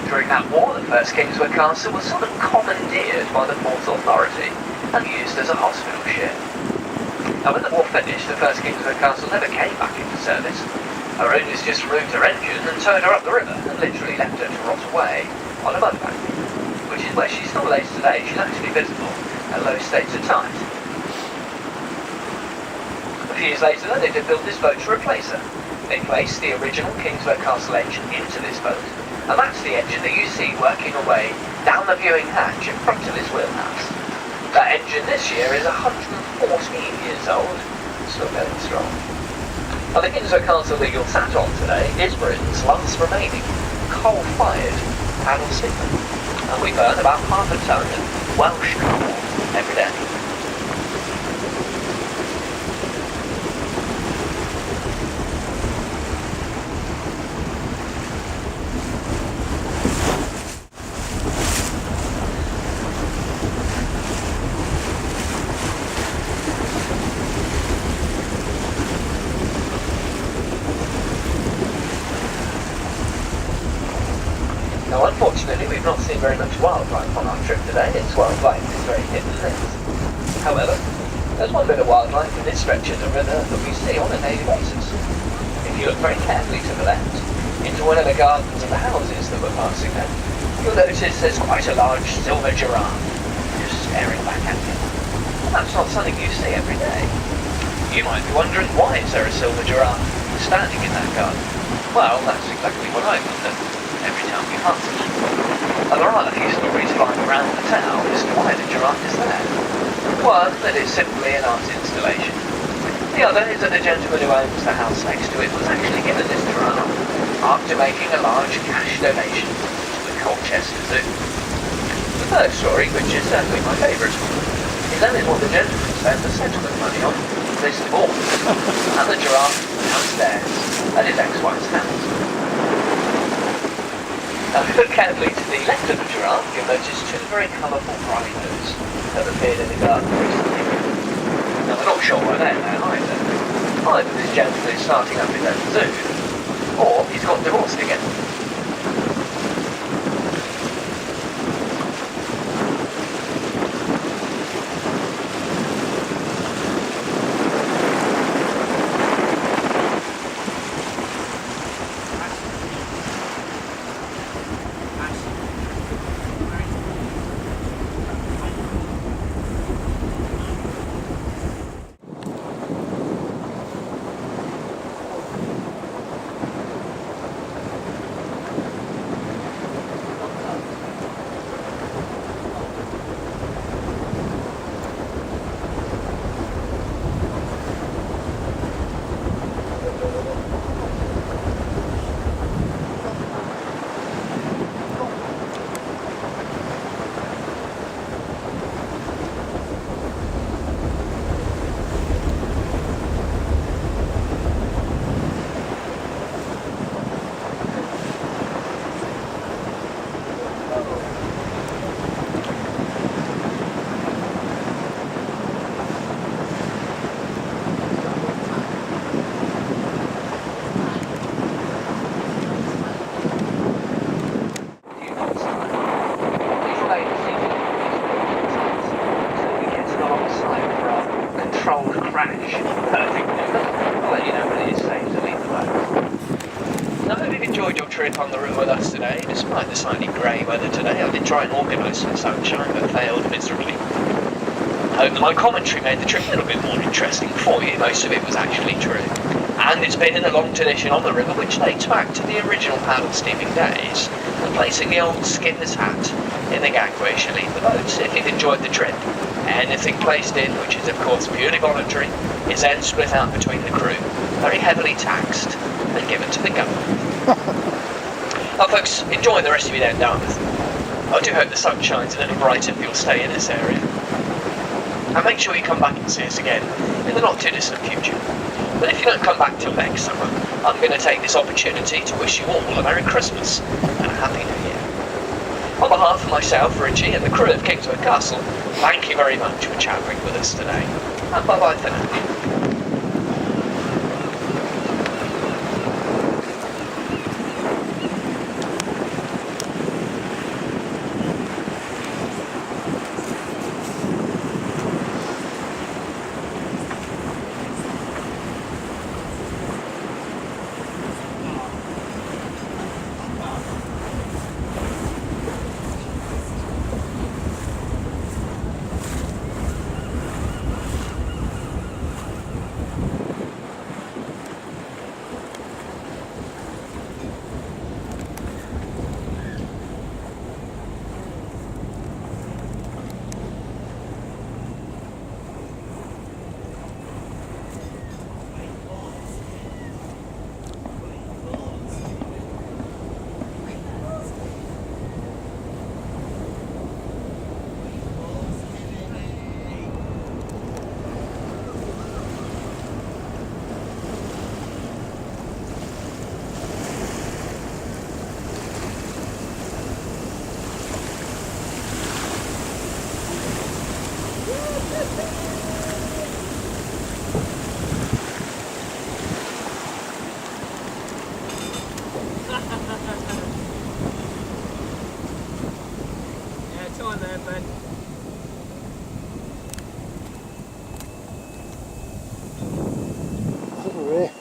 During that war, the first Kingswear Castle was sort of commandeered by the Port Authority and used as a hospital ship. Now when the war finished, the first Kingswear Castle never came back into service. Her owners just removed her engine and towed her up the river and literally left her to rot away on a mudbank, which is where she still lays today. She's actually visible at low states of tide. A few years later, they did build this boat to replace her. They placed the original Kingswear Castle engine into this boat, and that's the engine that you see working away down the viewing hatch in front of this wheelhouse. That engine this year is 114 years old, still going strong. Now the Kingswear Castle that you're sat on today is Britain's last remaining coal-fired paddle steamer, and we burn about half a tonne of Welsh coal every day. Now unfortunately we've not seen very much wildlife on our trip today. Its wildlife is very hit and miss. However, there's one bit of wildlife in this stretch of the river that we see on a daily basis. If you look very carefully to the left, into one of the gardens of the houses that we're passing there, you'll notice there's quite a large silver giraffe just staring back at you. And that's not something you see every day. You might be wondering, why is there a silver giraffe standing in that garden? Well, that's exactly what I wonder every time we pass it. And there are a few stories flying around the town as to why the giraffe is there. One, that it's simply an art installation. The other is that the gentleman who owns the house next to it was actually given this giraffe after making a large cash donation to the Colchester Zoo. The third story, which is certainly my favourite, is that is what the gentleman spent the settlement money on this divorce, and the giraffe downstairs at his ex-wife's house. Now, if you look carefully to the left of the giraffe, you'll notice two very colourful rhinos have appeared in the garden recently. Now, we're not sure why they're there either. Either this gentleman is starting up his own zoo, or he's got divorced again. us today, despite the slightly grey weather today. I did try and organise some sunshine, but failed miserably. I hope that my commentary made the trip a little bit more interesting for you. Most of it was actually true. And it's been in a long tradition on the river which dates back to the original paddle steaming days, and placing the old skipper's hat in the gangway as you leave the boat. If you've enjoyed the trip, anything placed in, which is of course purely voluntary, is then split out between the crew, very heavily taxed, and given to the government. Well folks, enjoy the rest of your day in Dartmouth. I do hope the sun shines a little brighter for your stay in this area. And make sure you come back and see us again in the not too distant future. But if you don't come back till next summer, I'm going to take this opportunity to wish you all a Merry Christmas and a Happy New Year. On behalf of myself, Richie, and the crew of Kingswear Castle, thank you very much for chatting with us today. And bye-bye for now. Yeah, it's on there, Ben. Over here.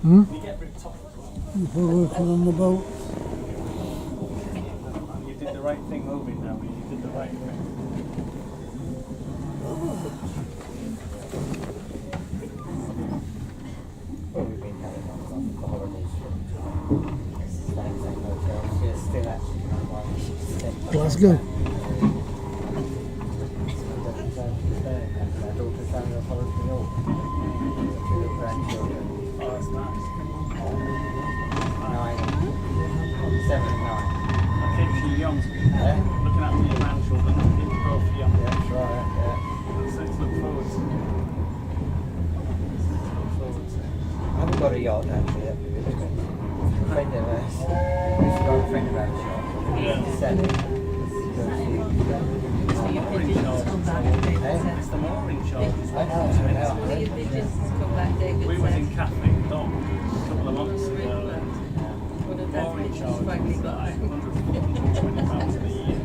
You get ripped off as well. We're working on the boat. You did the right thing moving now. You did the right thing. Well, we've been having the holidays staying in the hotel. She's still actually Glasgow. My daughter's having a holiday in York. Two little grandchildren. Oh, that's nice. 7 and 9. That keeps you young. Yeah? Looking after your grandchildren, that keeps you both young. Yeah, that's right, yeah. That's something to look forward to. Look forward to. I haven't got a yacht actually, that'd be really good. A friend of ours, we've got a friend of ours yacht. Yeah. He's selling. It's the mooring charges. I know, I know. We was in Catholic Dock a couple of months ago, and the mooring charge was like £120 a year.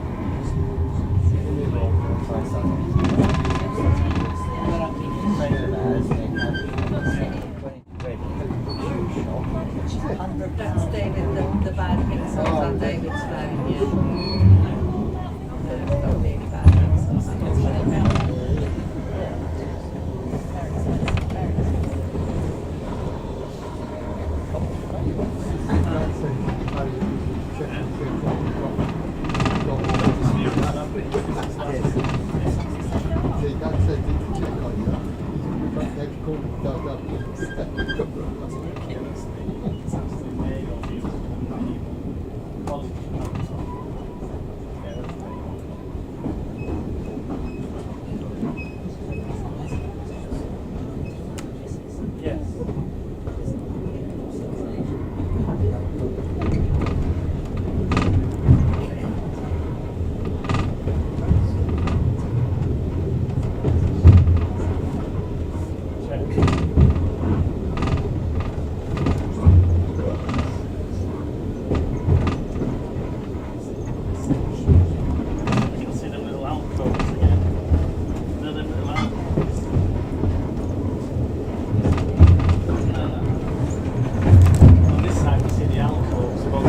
Friend of ours, they come £20 shoe shop. That's David, the bad mix.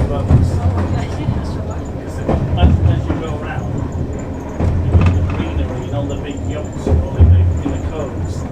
boats. As you go around, you've got the greenery and all the big yachts and all in the coves.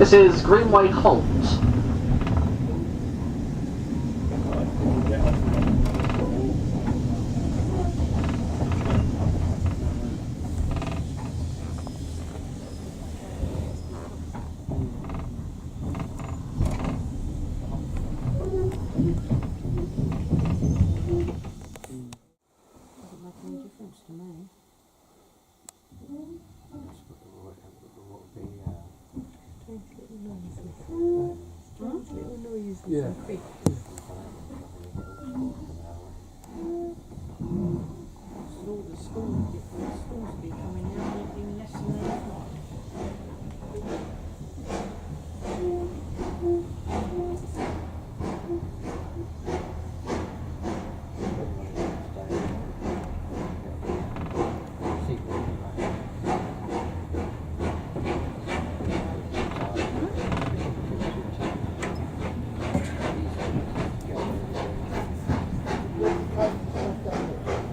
This is Greenway Halt. Yeah. All the schools, different schools be coming out and doing lessons and all.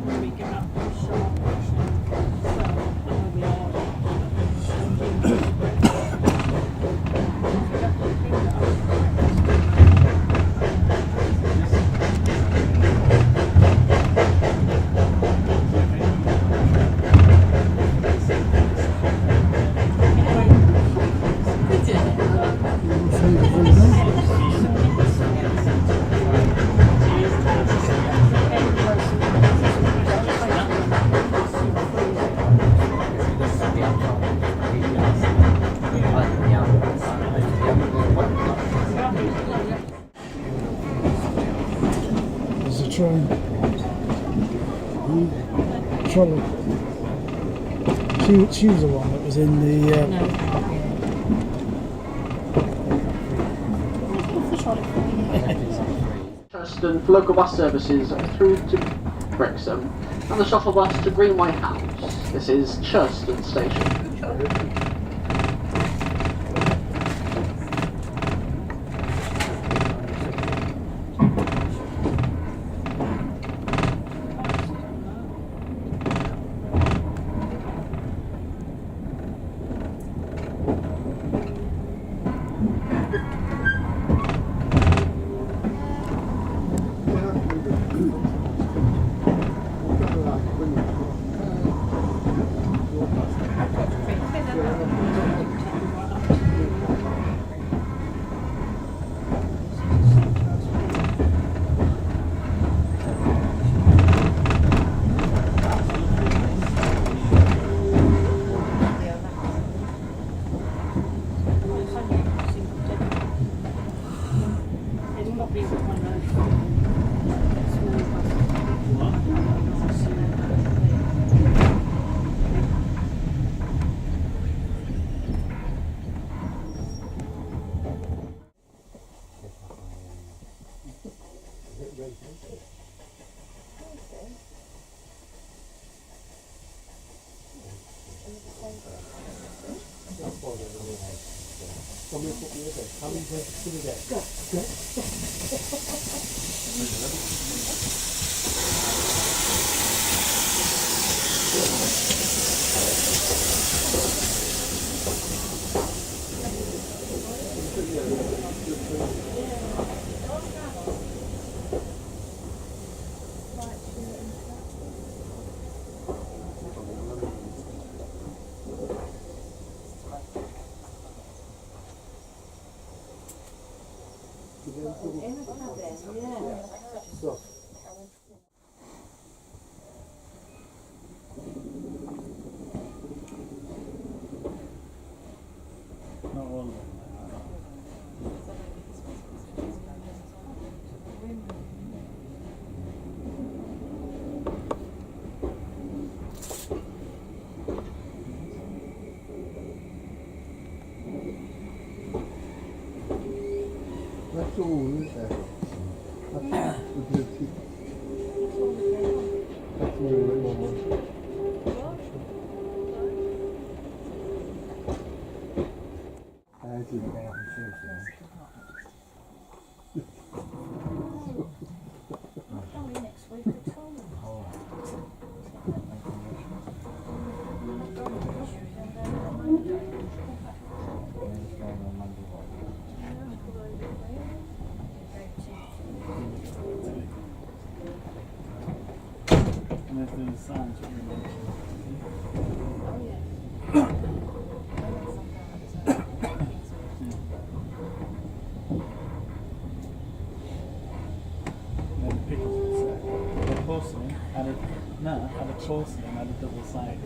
When we get up to shop, There's a train. Trolley. She was the one that was in the. Preston for local bus services through to Brixham and the shuttle bus to Greenway House. This is Churston Station. Not all of them. That's all, isn't there? That's the beauty. That's really normal. As you go and shoot Next week to tell them. And there's the signs that we mentioned. And then the pictures would say, the porcelain had a porcelain had a double side.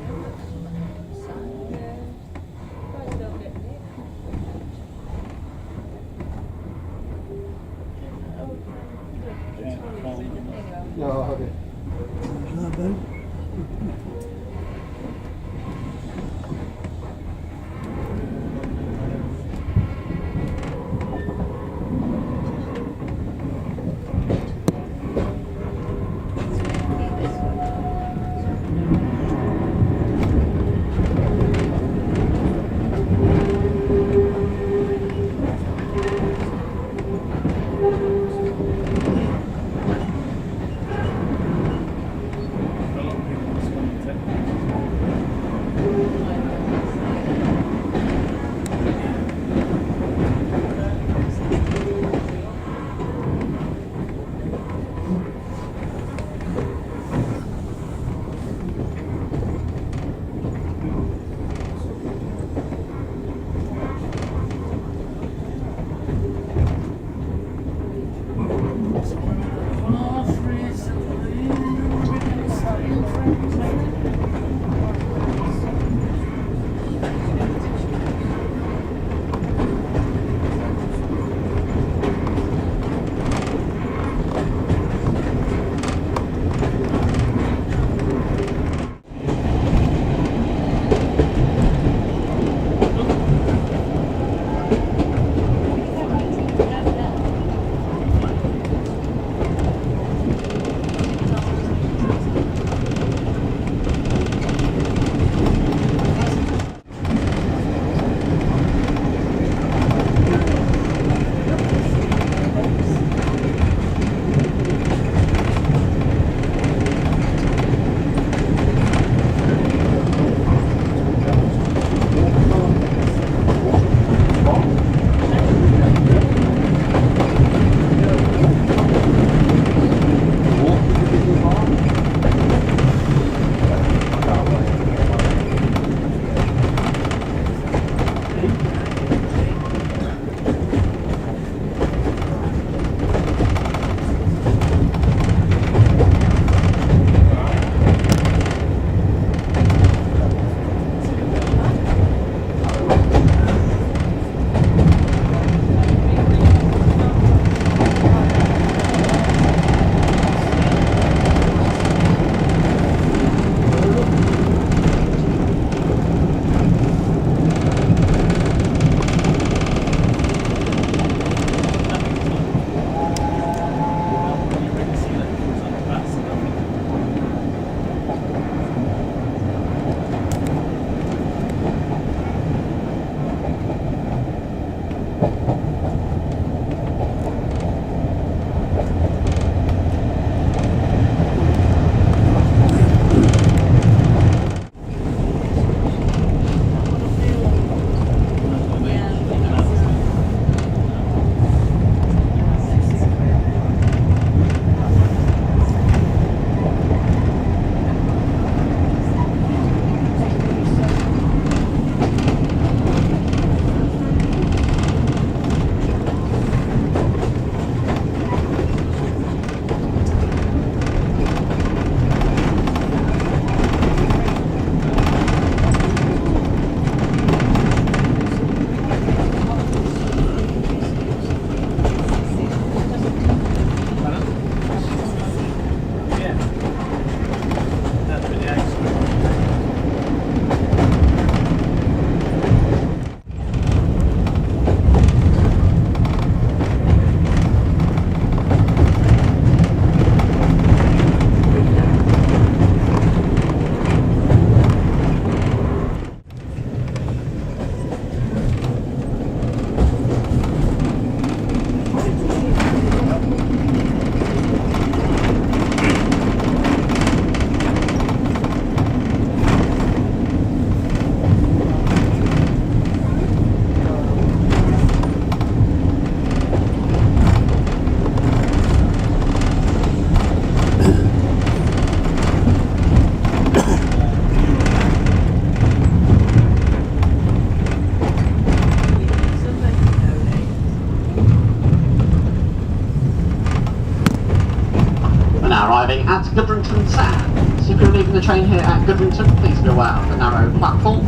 Arriving at Goodrington Sands. If you're leaving the train here at Goodrington, please be aware of the narrow platform,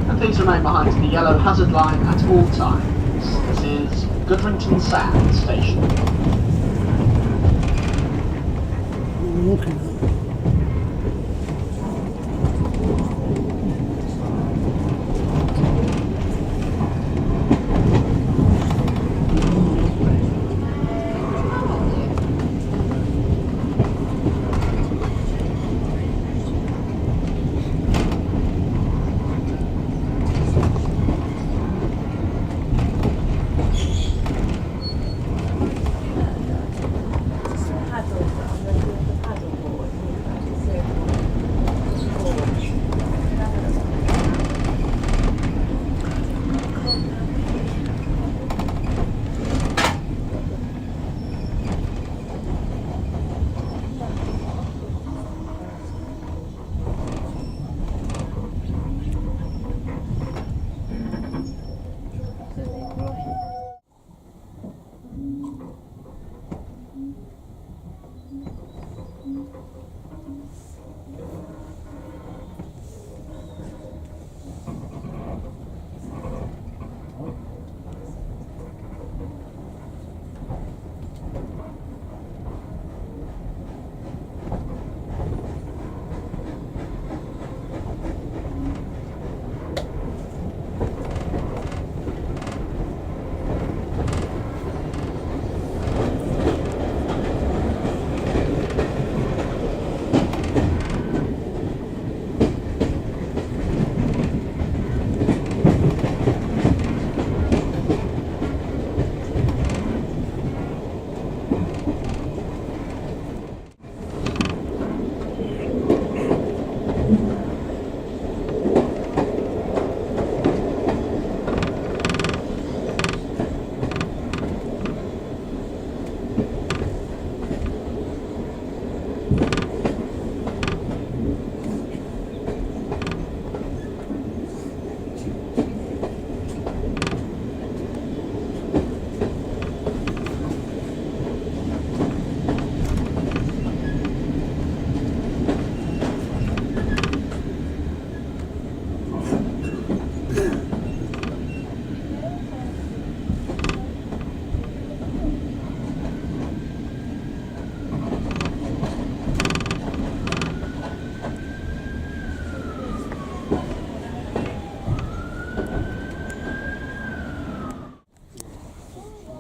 and please remain behind the yellow hazard line at all times. This is Goodrington Sands Station.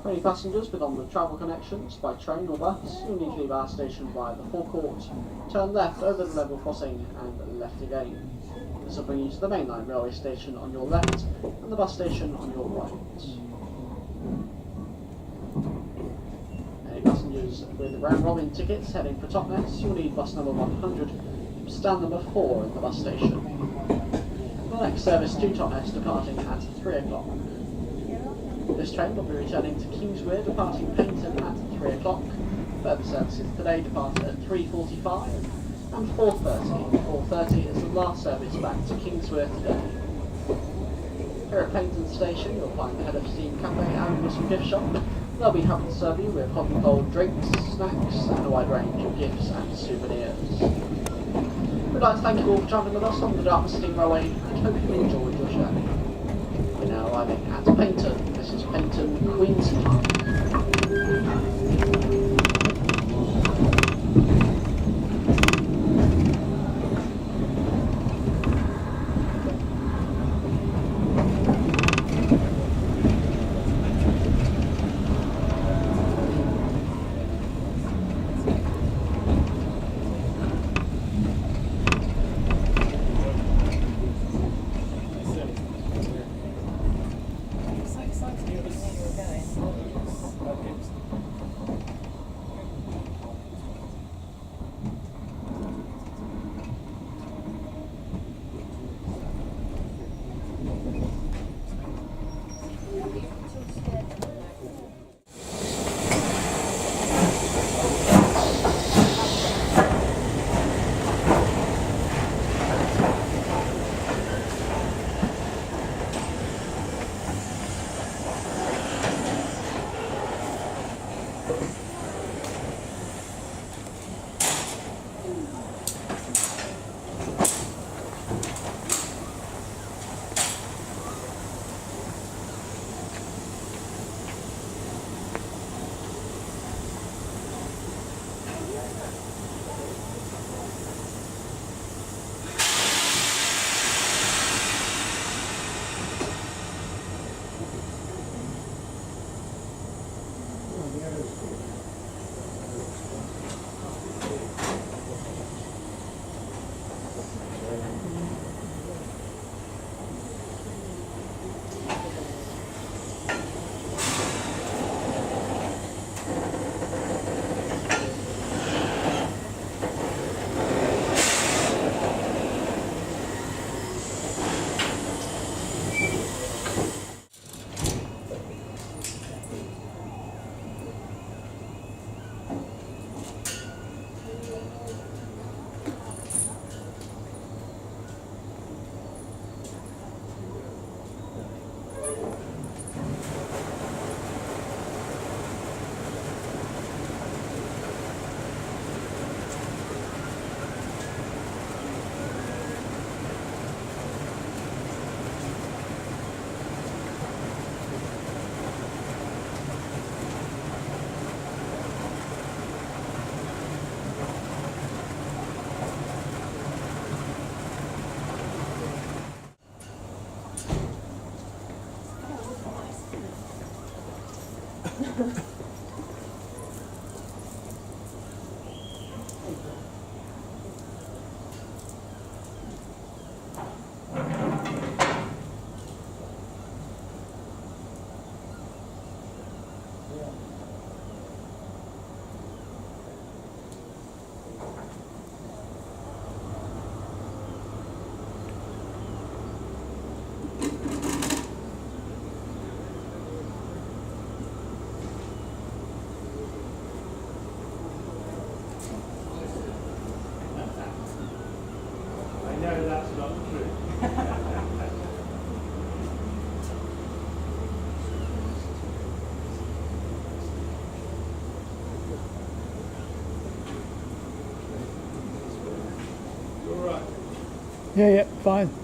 For any passengers with onward travel connections by train or bus, you'll need to leave our station via the forecourt, turn left over the level crossing and left again. This will bring you to the mainline railway station on your left and the bus station on your right. With round robin tickets heading for Totnes, you'll need bus number 100, stand number 4 at the bus station. The next service to Totnes departing at 3 o'clock. This train will be returning to Kingswear, departing Paignton at 3 o'clock. Further services today depart at 3:45 and 4:30. 4:30 is the last service back to Kingswear today. Here at Paignton Station, you'll find the head of Steam Cafe and Whistle Gift Shop. They'll be happy to serve you with hot and cold drinks, snacks, and a wide range of gifts and souvenirs. We'd like to thank you all for travelling with us on the Dartmouth Steam Railway and hope you enjoyed your journey. We're now arriving at Paignton. This is Paignton, Queen's Park. No, that's not true. Yeah, fine.